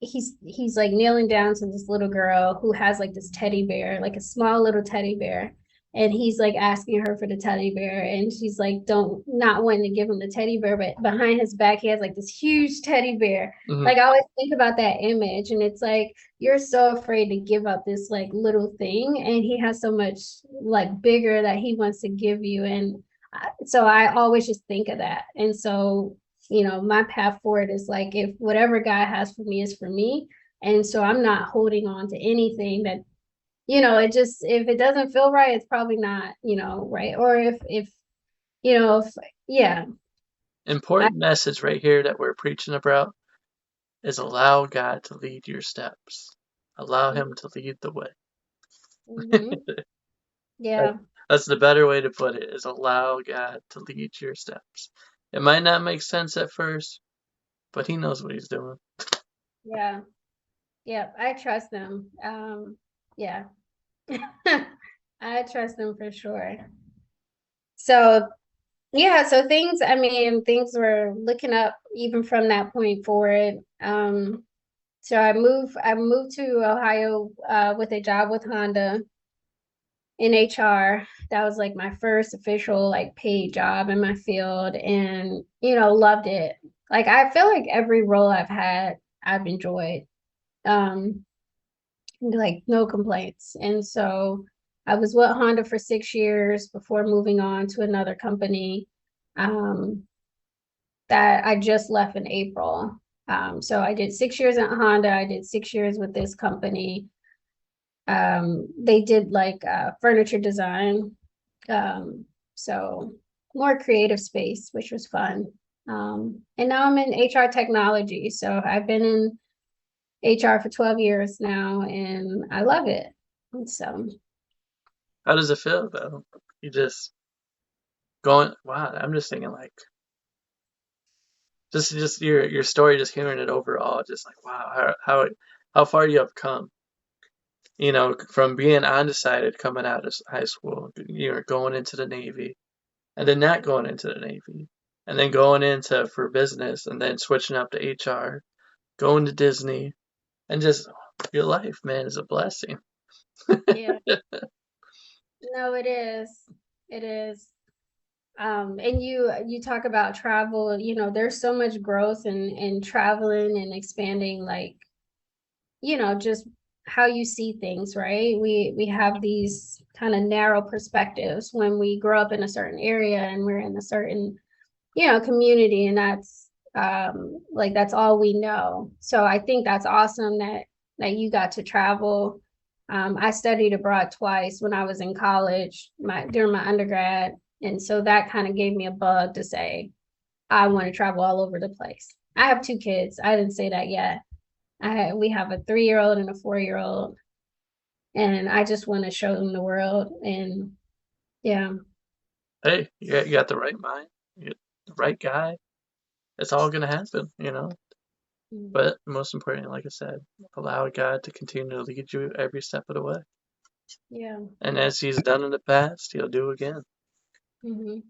he's like kneeling down to this little girl who has like this teddy bear, like a small little teddy bear. And he's like asking her for the teddy bear, and she's like, don't not wanting to give him the teddy bear, but behind his back, he has like this huge teddy bear. Hmm. Like I always think about that image, and it's like you're so afraid to give up this like little thing, and he has so much like bigger that he wants to give you. And so I always just think of that. And so my path forward is like if whatever God has for me is for me. And so I'm not holding on to anything that, it just, if it doesn't feel right, it's probably not, right. Or if, yeah, I, Important message right here that we're preaching about is allow God to lead your steps. Allow Him to lead the way. mm-hmm, That- yeah, That's the better way to put it, is allow God to lead your steps. It might not make sense at first, but He knows what He's doing. yeah, yeah, I trust them. Yeah, I trust them for sure. So yeah, so things were looking up even from that point forward. So I moved to Ohio with a job with Honda in HR. That was like my first official like paid job in my field, and loved it. Like I feel like every role I've had, I've enjoyed. Um, like no complaints. And so I was with Honda for 6 years before moving on to another company. Um, that I just left in April. So I did 6 years at Honda. I did 6 years with this company. They did like furniture design. So more creative space, which was fun. And now I'm in HR technology. So I've been in HR for 12 years now and I love it. And so How does it feel though? You just going, wow, I'm just thinking like just your story, just hearing it overall, just like wow, how far you have come. You know, from being undecided coming out of high school, you're going into the Navy, and then not going into the Navy, and then going into for business, and then switching up to HR, going to Disney, and just your life, man, is a blessing. yeah, no, it is. It is. And you talk about travel, there's so much growth in traveling and expanding, like, just how you see things, right? We have these kind of narrow perspectives when we grow up in a certain area and we're in a certain, community, and that's all we know. So I think that's awesome that you got to travel. I studied abroad twice when I was in college, during my undergrad, and so that kind of gave me a bug to say I want to travel all over the place. I have two kids. I didn't say that yet. We have a 3-year-old and a 4-year-old, and I just want to show them the world. And yeah. Hey, you got the right mind, you got the right guy. It's all gonna happen, you know. But most importantly, like I said, allow God to continue to lead you every step of the way. Yeah. And as He's done in the past, He'll do again. Mm-hmm.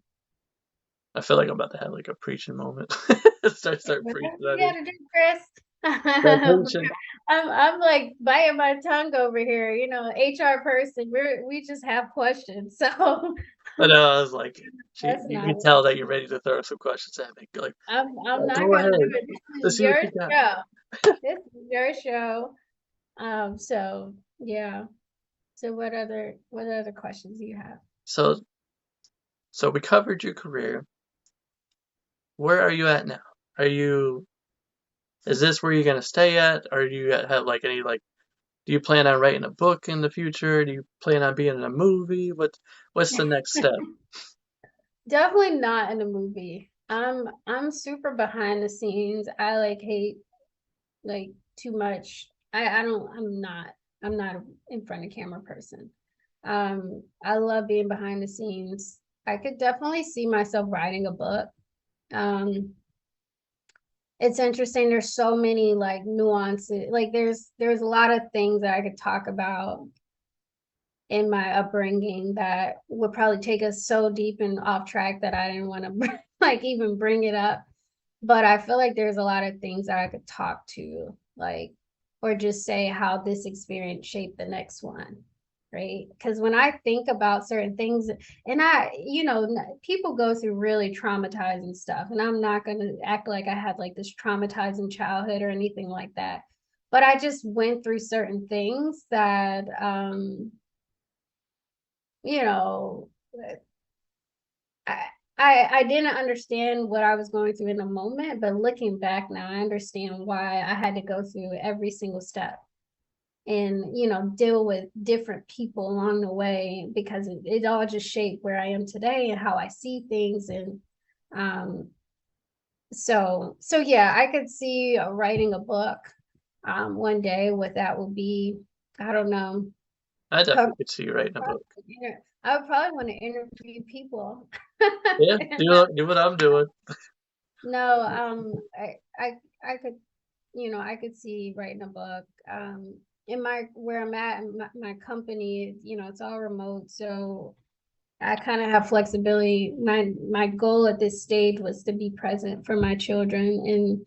I feel like I'm about to have like a preaching moment. Start preaching Whatever on you here. gotta do, Chris. Start preaching. I'm like biting my tongue over here. HR person. We just have questions, so But I was like, that's you not. can tell that you're ready to throw some questions at me. Like, I'm not go gonna do ahead. it. This Let's is see what your you got. show. This is your show. So yeah. So what other questions do you have? So, so we covered your career. Where are you at now? Are you? Is this where you're gonna stay at? Or do you have like any like? Do you plan on writing a book in the future? Do you plan on being in a movie? What's the next step? Definitely not in a movie. I'm super behind the scenes. I like hate like too much. I don't I'm not in front of camera person. I love being behind the scenes. I could definitely see myself writing a book. Um it's interesting. There's so many like nuances. Like there's a lot of things that I could talk about in my upbringing that would probably take us so deep and off track that I didn't want to like even bring it up. But I feel like there's a lot of things that I could talk to, like, or just say how this experience shaped the next one. Right. Because when I think about certain things, and people go through really traumatizing stuff, and I'm not going to act like I had like this traumatizing childhood or anything like that. But I just went through certain things that, you know, I, I didn't understand what I was going through in the moment, but looking back now, I understand why I had to go through every single step and deal with different people along the way, because it all just shaped where I am today and how I see things. And um so yeah, I could see writing a book one day. What that would be, I don't know. I I definitely could see you writing a book. would probably want to interview people. Yeah, do what I'm doing. No, I could, I could see writing a book. In my where I'm at, in my company, it's all remote, so I kind of have flexibility. My goal at this stage was to be present for my children,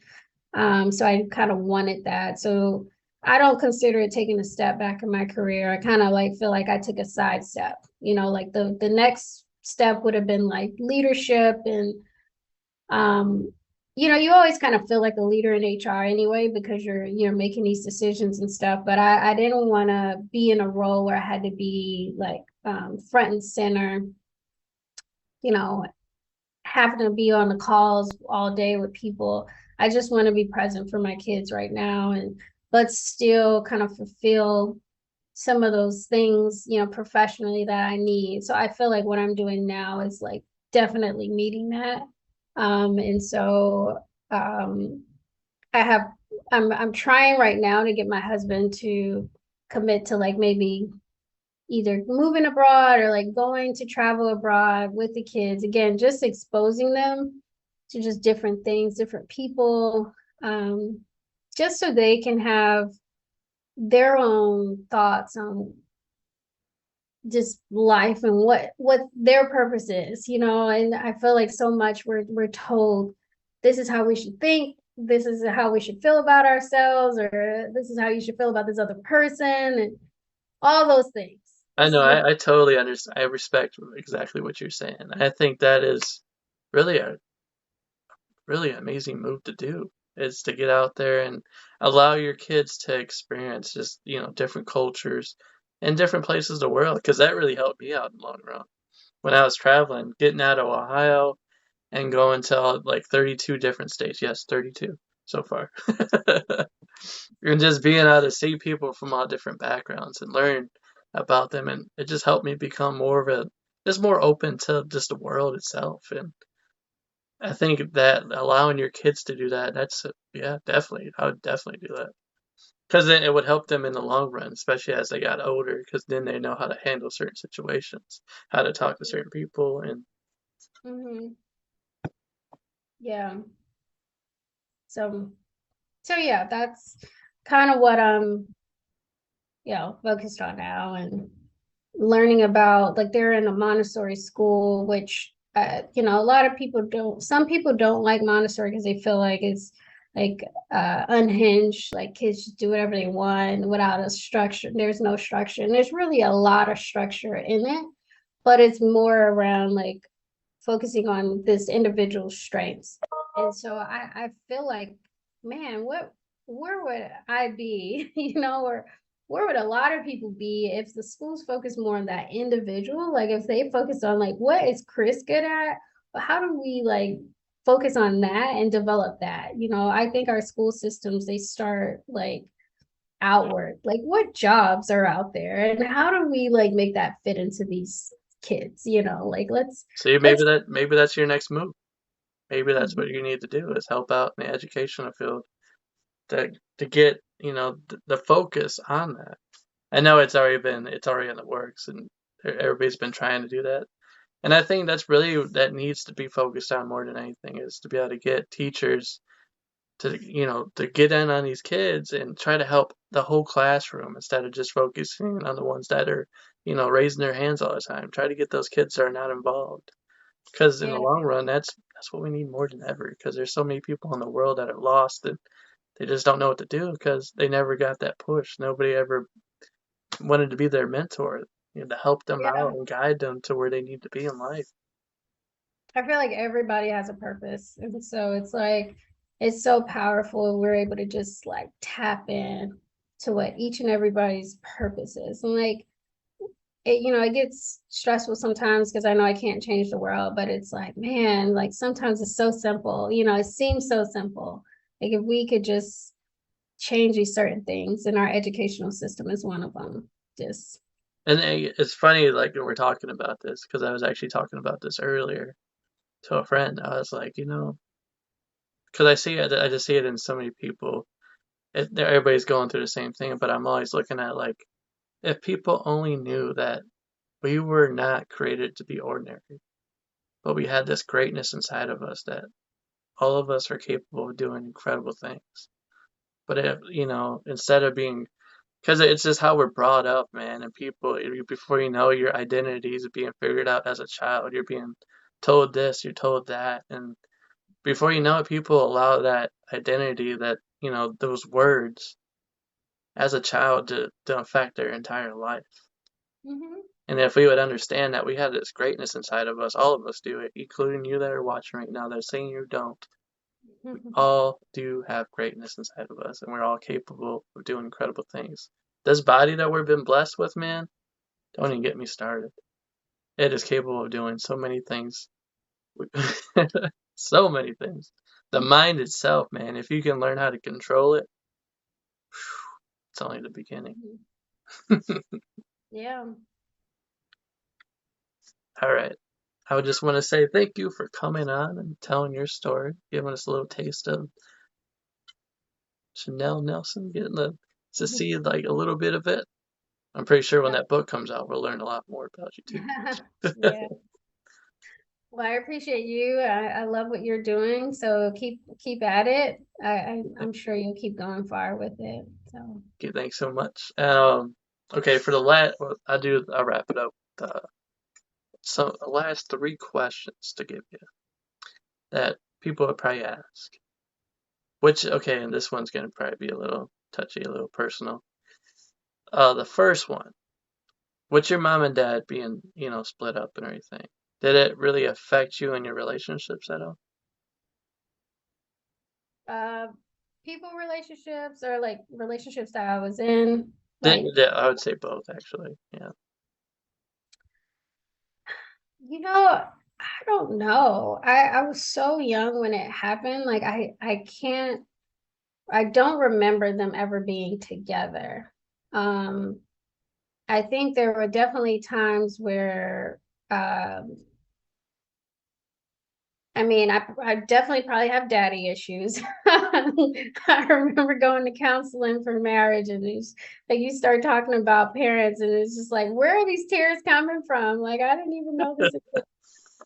and so I kind of wanted that. So I don't consider it taking a step back in my career. I kind of like feel like I took a side step. Like the next step would have been like leadership. And um, you always kind of feel like a leader in HR anyway, because you're making these decisions and stuff. But I didn't want to be in a role where I had to be like front and center, you know, having to be on the calls all day with people. I just want to be present for my kids right now, and but still kind of fulfill some of those things, professionally that I need. So I feel like what I'm doing now is like definitely meeting that. And so um, I have I'm trying right now to get my husband to commit to like maybe either moving abroad or like going to travel abroad with the kids. Again, just exposing them to just different things, different people, um, just so they can have their own thoughts on just life and what their purpose is, and I feel like so much we're told this is how we should think, this is how we should feel about ourselves, or this is how you should feel about this other person, and all those things. I know, So I totally understand. I respect exactly what you're saying. I think that is really a really amazing move to do, is to get out there and allow your kids to experience just, different cultures and different places of the world, because that really helped me out in the long run. When I was traveling, getting out of Ohio and going to like 32 different states. Yes, 32 so far. And just being able to see people from all different backgrounds and learn about them, and it just helped me become more of a just more open to just the world itself. And I think that allowing your kids to do that, yeah, definitely. I would definitely do that. Because then it would help them in the long run, especially as they got older, because then they know how to handle certain situations, how to talk to certain people, and mhm, yeah. So yeah, that's kind of what I'm, focused on now, and learning about like they're in a Montessori school, which a lot of people don't. Some people don't like Montessori because they feel like it's like unhinged, like kids just do whatever they want without a structure. There's no structure, and there's really a lot of structure in it, but it's more around like focusing on this individual's strengths. And so I feel like, man, where would I be, or where would a lot of people be if the schools focus more on that individual? Like if they focus on like what is Chris good at? But how do we like focus on that and develop that? I think our school systems they start like outward, like what jobs are out there and how do we like make that fit into these kids, like see, let's maybe that's your next move. Maybe that's what Mhm. you need to do, is help out in the educational field to get, the focus on that. I know it's already in the works, and everybody's been trying to do that. And I think that needs to be focused on more than anything, is to be able to get teachers to get in on these kids and try to help the whole classroom instead of just focusing on the ones that are, raising their hands all the time. Try to get those kids that are not involved. Because in the Yeah, long run, that's what we need more than ever. Because there's so many people in the world that are lost, and they just don't know what to do because they never got that push. Nobody ever wanted to be their mentor, to help them yeah. out and guide them to where they need to be in life. I feel like everybody has a purpose. And so it's like it's so powerful. We're able to just like tap in to what each and everybody's purpose is. And like it gets stressful sometimes because I know I can't change the world, but it's like, man, like sometimes it's so simple. It seems so simple. Like if we could just change these certain things, and our educational system is one of them. Just And it's funny, like when we're talking about this, because I was actually talking about this earlier to a friend. I was like, because I just see it in so many people. Everybody's going through the same thing, but I'm always looking at like, if people only knew that we were not created to be ordinary, but we had this greatness inside of us, that all of us are capable of doing incredible things. But if, instead of being, because it's just how we're brought up, man, and people, before you know, your identity is being figured out as a child. You're being told this, you're told that, and before you know it, people allow that identity, that, those words as a child to affect their entire life. mhm. And if we would understand that we have this greatness inside of us, all of us do it, including you that are watching right now, that are saying you don't. We all do have greatness inside of us, and we're all capable of doing incredible things. This body that we've been blessed with, man, don't even get me started. It is capable of doing so many things. So many things. The mind itself, man, if you can learn how to control it, it's only the beginning. Yeah. All right. I would just want to say thank you for coming on and telling your story, giving us a little taste of Chanel Nelson, getting to see like a little bit of it. I'm pretty sure when Yep. that book comes out, we'll learn a lot more about you too. Yeah. Well, I appreciate you. I love what you're doing. So keep at it. I'm sure you'll keep going far with it. So Okay, thanks so much. Okay, for the I'll wrap it up. So the last three questions to give you that people would probably ask. Which, okay, and this one's gonna probably be a little touchy, a little personal. The first one, with your mom and dad being, split up and everything, did it really affect you and your relationships at all? uh people relationships or like relationships that I was in, Didn't like, yeah, I would say both actually. Yeah. I don't know. I was so young when it happened. Like I don't remember them ever being together. Um I think there were definitely times where um I mean, I definitely probably have daddy issues. I remember going to counseling for marriage, and it's like you start talking about parents, and it's just like, where are these tears coming from? Like, I didn't even know this.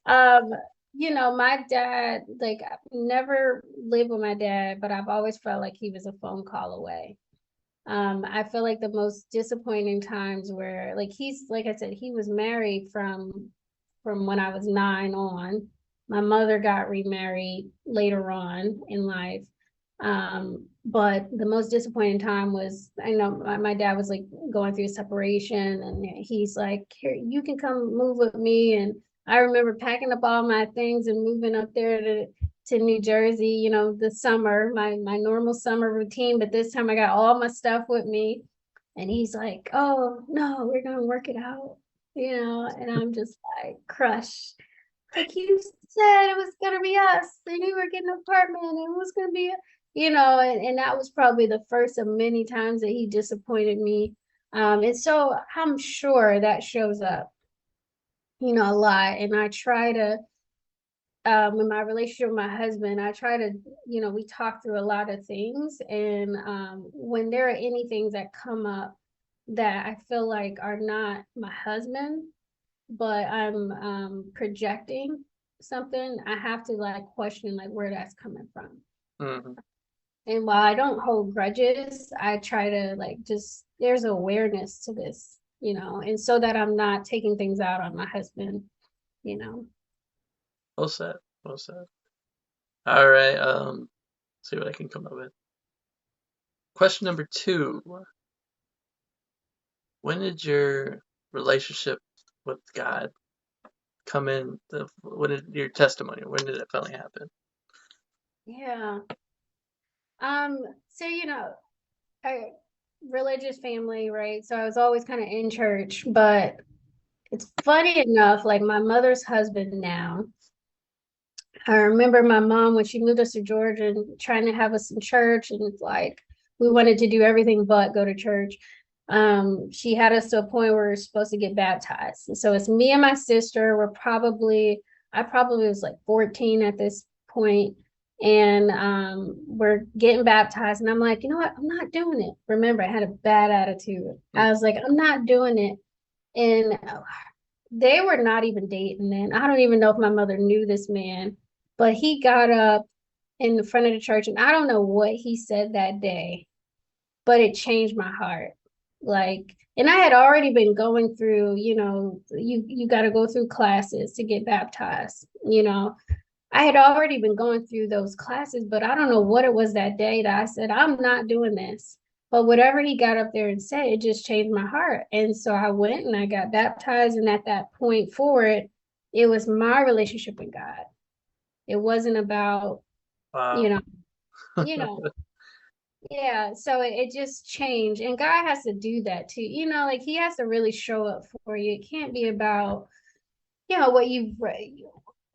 Um, my dad, like, I've never lived with my dad, but I've always felt like he was a phone call away. I feel like the most disappointing times where like he's like I said, he was married from when I was 9 on. My mother got remarried later on in life. But the most disappointing time was I know my dad was like going through a separation and he's like, here, you can come move with me. And I remember packing up all my things and moving up there to New Jersey, the summer, my normal summer routine, but this time I got all my stuff with me. And he's like, "Oh, no, we're gonna work it out." And I'm just like crushed. Like you said it was gonna be us, and you were getting an apartment, and it was gonna be, and that was probably the first of many times that he disappointed me. And so I'm sure that shows up, a lot. And I try to in my relationship with my husband, I try to, we talk through a lot of things. And when there are any things that come up that I feel like are not my husband, but I'm projecting something, I have to like question like where that's coming from. Hmm. And while I don't hold grudges, I try to like just there's awareness to this, and so that I'm not taking things out on my husband, you know. Well said. Well said. All right. See what I can come up with. Question number two. When did your relationship with God come in? When did your testimony? When did it finally happen? Yeah. Um, so I religious family, right? So I was always kind of in church, but it's funny enough, like my mother's husband now. I remember my mom when she moved us to Georgia and trying to have us in church, and it's like we wanted to do everything but go to church. She had us to a point where we are supposed to get baptized. And so it's me and my sister. I probably was like 14 at this point, and we're getting baptized. And I'm like, you know what? I'm not doing it. Remember, I had a bad attitude. I was like, I'm not doing it. And they were not even dating then. I don't even know if my mother knew this man, but he got up in the front of the church, and I don't know what he said that day, but it changed my heart. Like, and I had already been going through, you got to go through classes to get baptized. I had already been going through those classes, but I don't know what it was that day that I said, I'm not doing this. But whatever he got up there and said, it just changed my heart. And so I went and I got baptized. And at that point forward, it was my relationship with God. It wasn't about, you Wow. know, you know, yeah. So it just changed. And God has to do that too. Like he has to really show up for you. It can't be about, what you've read.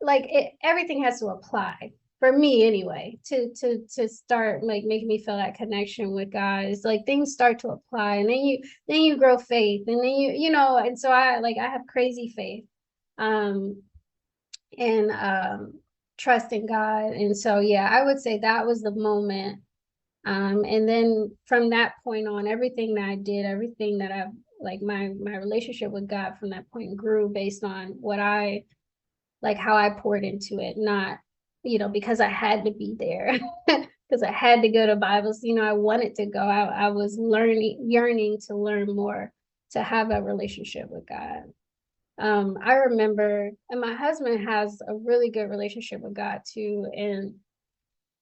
Like everything has to apply. for me anyway, to start like making me feel that connection with God. It's like things start to apply, and then you grow faith, and then and so I have crazy faith, um, and trust in God. And so yeah, I would say that was the moment. And then from that point on, everything that I did, everything that I've like my relationship with God from that point grew based on what I like how I poured into it, not, because I had to be there, because I had to go to Bibles. I wanted to go. I was yearning to learn more, to have a relationship with God. I remember, and my husband has a really good relationship with God too. And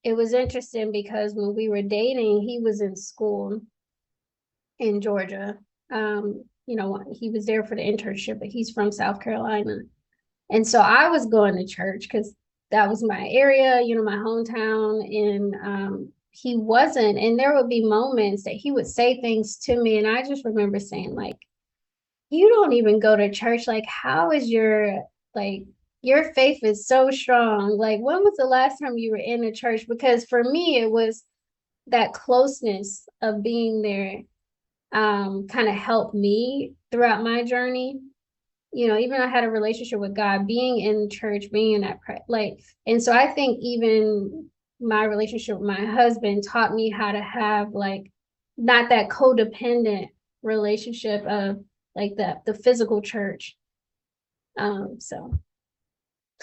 it was interesting because when we were dating, he was in school in Georgia. He was there for the internship, but he's from South Carolina. And so I was going to church because that was my area, my hometown. And he wasn't. And there would be moments that he would say things to me. And I just remember saying, like, you don't even go to church. Like, how is like, your faith is so strong. Like, when was the last time you were in a church? Because for me, it was that closeness of being there kind of helped me throughout my journey. Even I had a relationship with God, being in church, being in that like, and so I think even my relationship with my husband taught me how to have like not that codependent relationship of like the physical church. So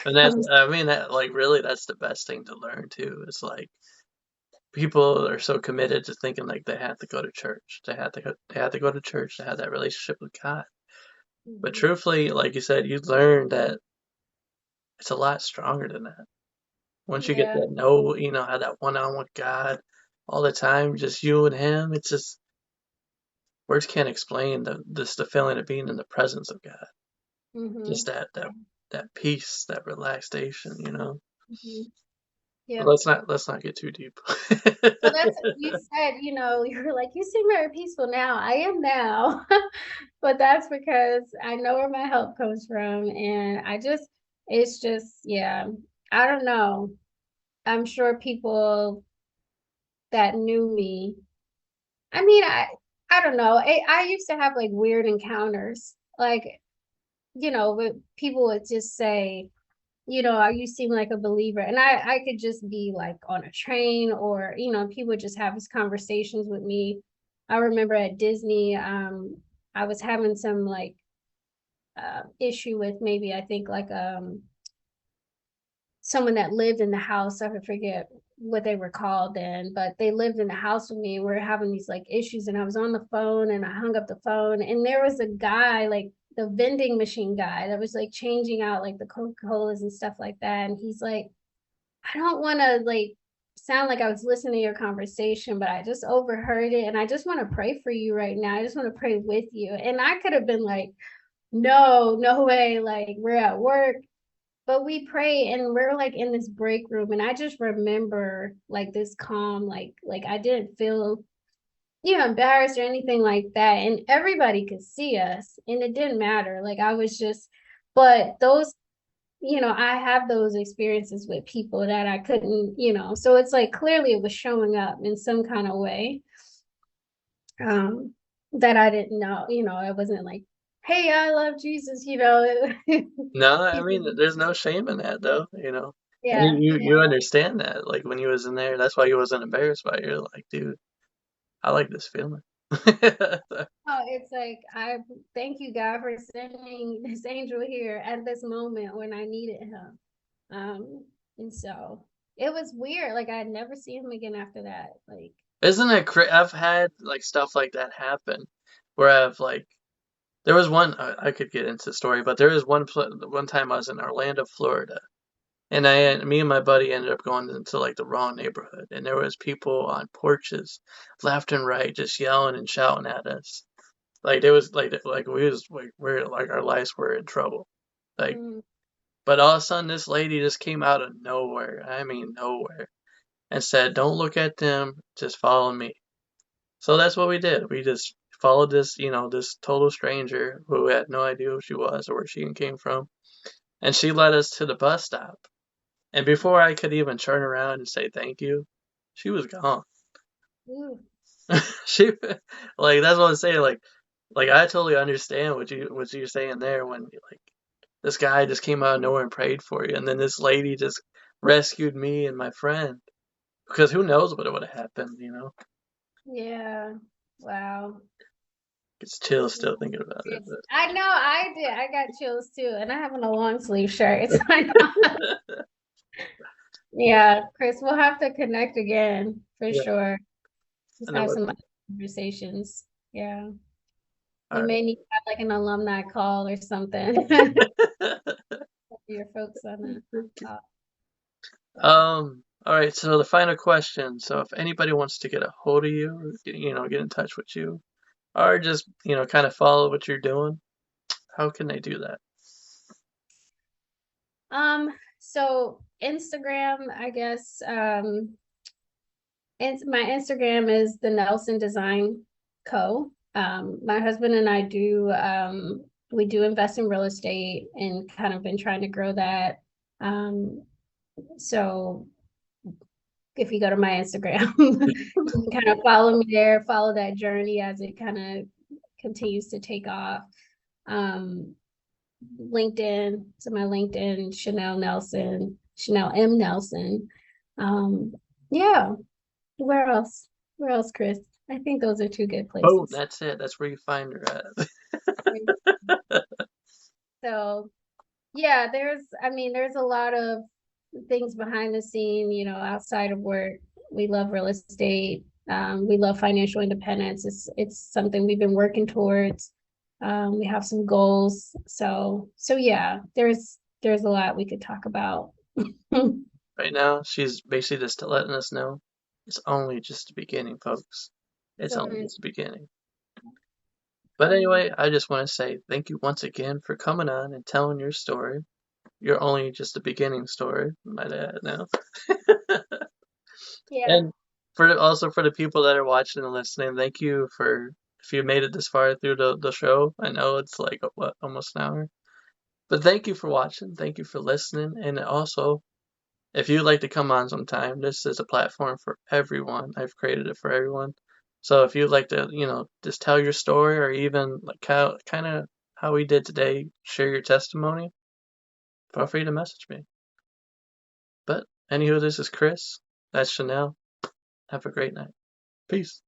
And that's, um, I mean, that like really, that's the best thing to learn too. It's like people are so committed to thinking like they have to go to church, they have to go to church to have that relationship with God. But mhm. truthfully, like you said, you learn that it's a lot stronger than that. Once you get Yeah. that know, have that one-on-one with God all the time, just you and Him. It's just words can't explain the feeling of being in the presence of God. Just Hmm. that peace, that relaxation. Hmm. But Yep. let's not get too deep. Well, that's you said, you were like, you seem very peaceful now. I am now. But that's because I know where my help comes from. And it's just, yeah, I don't know. I'm sure people that knew me, I mean, I don't know. I used to have like weird encounters. Like, people would just say, you seem like a believer. And I could just be like on a train, or, people would just have these conversations with me. I remember at Disney, I was having some like issue with maybe I think like someone that lived in the house. I forget what they were called then, but they lived in the house with me. And we are having these like issues, and I was on the phone, and I hung up the phone, and there was a guy like the vending machine guy that was like changing out like the Coca-Colas and stuff like that. And he's like, I don't want to like sound like I was listening to your conversation, but I just overheard it, and I just want to pray for you right now. I just want to pray with you. And I could have been like, no, no way. Like, we're at work, but we pray, and we're like in this break room. And I just remember like this calm, like I didn't feel, embarrassed or anything like that. And everybody could see us, and it didn't matter. Like, I was just, but those, I have those experiences with people that I couldn't, so it's like clearly it was showing up in some kind of way. Um, that I didn't know, it wasn't like, hey, I love Jesus, No, I people, mean, there's no shame in that though. And yeah, you yeah. understand that, like when you was in there, that's why you wasn't embarrassed by it. You're like, dude, I like this feeling. Oh, it's like, I thank you, God, for sending this angel here at this moment when I needed him. And so it was weird. Like, I'd never see him again after that. Like, Isn't it I've had like stuff like that happen where I've like there was one I could get into the story, but there was one time I was in Orlando, Florida, and me and my buddy ended up going into like the wrong neighborhood, and there was people on porches, left and right, just yelling and shouting at us. Like there was like we was like we're like our lives were in trouble. Like, mm, but all of a sudden this lady just came out of nowhere. I mean nowhere, and said, "Don't look at them, just follow me." So that's what we did. We just followed this total stranger who had no idea who she was or where she came from, and she led us to the bus stop. And before I could even turn around and say thank you, she was gone. Ooh, She like that's what I'm saying. Like I totally understand what you're saying there when like this guy just came out of nowhere and prayed for you, and then this lady just rescued me and my friend because who knows what would have happened, you know? yeah. Wow. It's chill still thinking about it, I know I did. I got chills too, and I have on a long sleeve shirt. So I know. but Yeah, Chris, we'll have to connect again for yeah, sure. Just and it have was some conversations. Yeah. We all may need to have like an alumni call or something. right. Your folks on the call. Yeah. All right. So the final question. So if anybody wants to get a hold of you, get in touch with you, or just kind of follow what you're doing, how can they do that? So Instagram, I guess, and my Instagram is the Nelson Design Co. My husband and I do we do invest in real estate and kind of been trying to grow that. So if you go to my Instagram, you can kind of follow me there, follow that journey as it kind of continues to take off. Um, LinkedIn, so my LinkedIn, Chanel M. Nelson. Um, yeah, where else? Where else, Chris? I think those are two good Boom. places. That's it. That's where you find her at. So yeah, I mean, there's a lot of things behind the scene, outside of work. We love real estate. We love financial independence. It's something we've been working towards. We have some goals. So yeah, there's a lot we could talk about. Right now, she's basically just letting us know it's only just the beginning, folks. It's So only just the beginning. But um, anyway, I just want to say thank you once again for coming on and telling your story. You're only just the beginning story, might add now. yeah, And also for the people that are watching and listening, thank you for if you made it this far through the show. I know it's like what almost an hour, but thank you for watching. Thank you for listening, and also if you'd like to come on sometime, this is a platform for everyone. I've created it for everyone. So if you'd like to, just tell your story or even like how kind of how we did today, share your testimony, feel free to message me. But anywho, this is Chris. That's Chanel. Have a great night. Peace.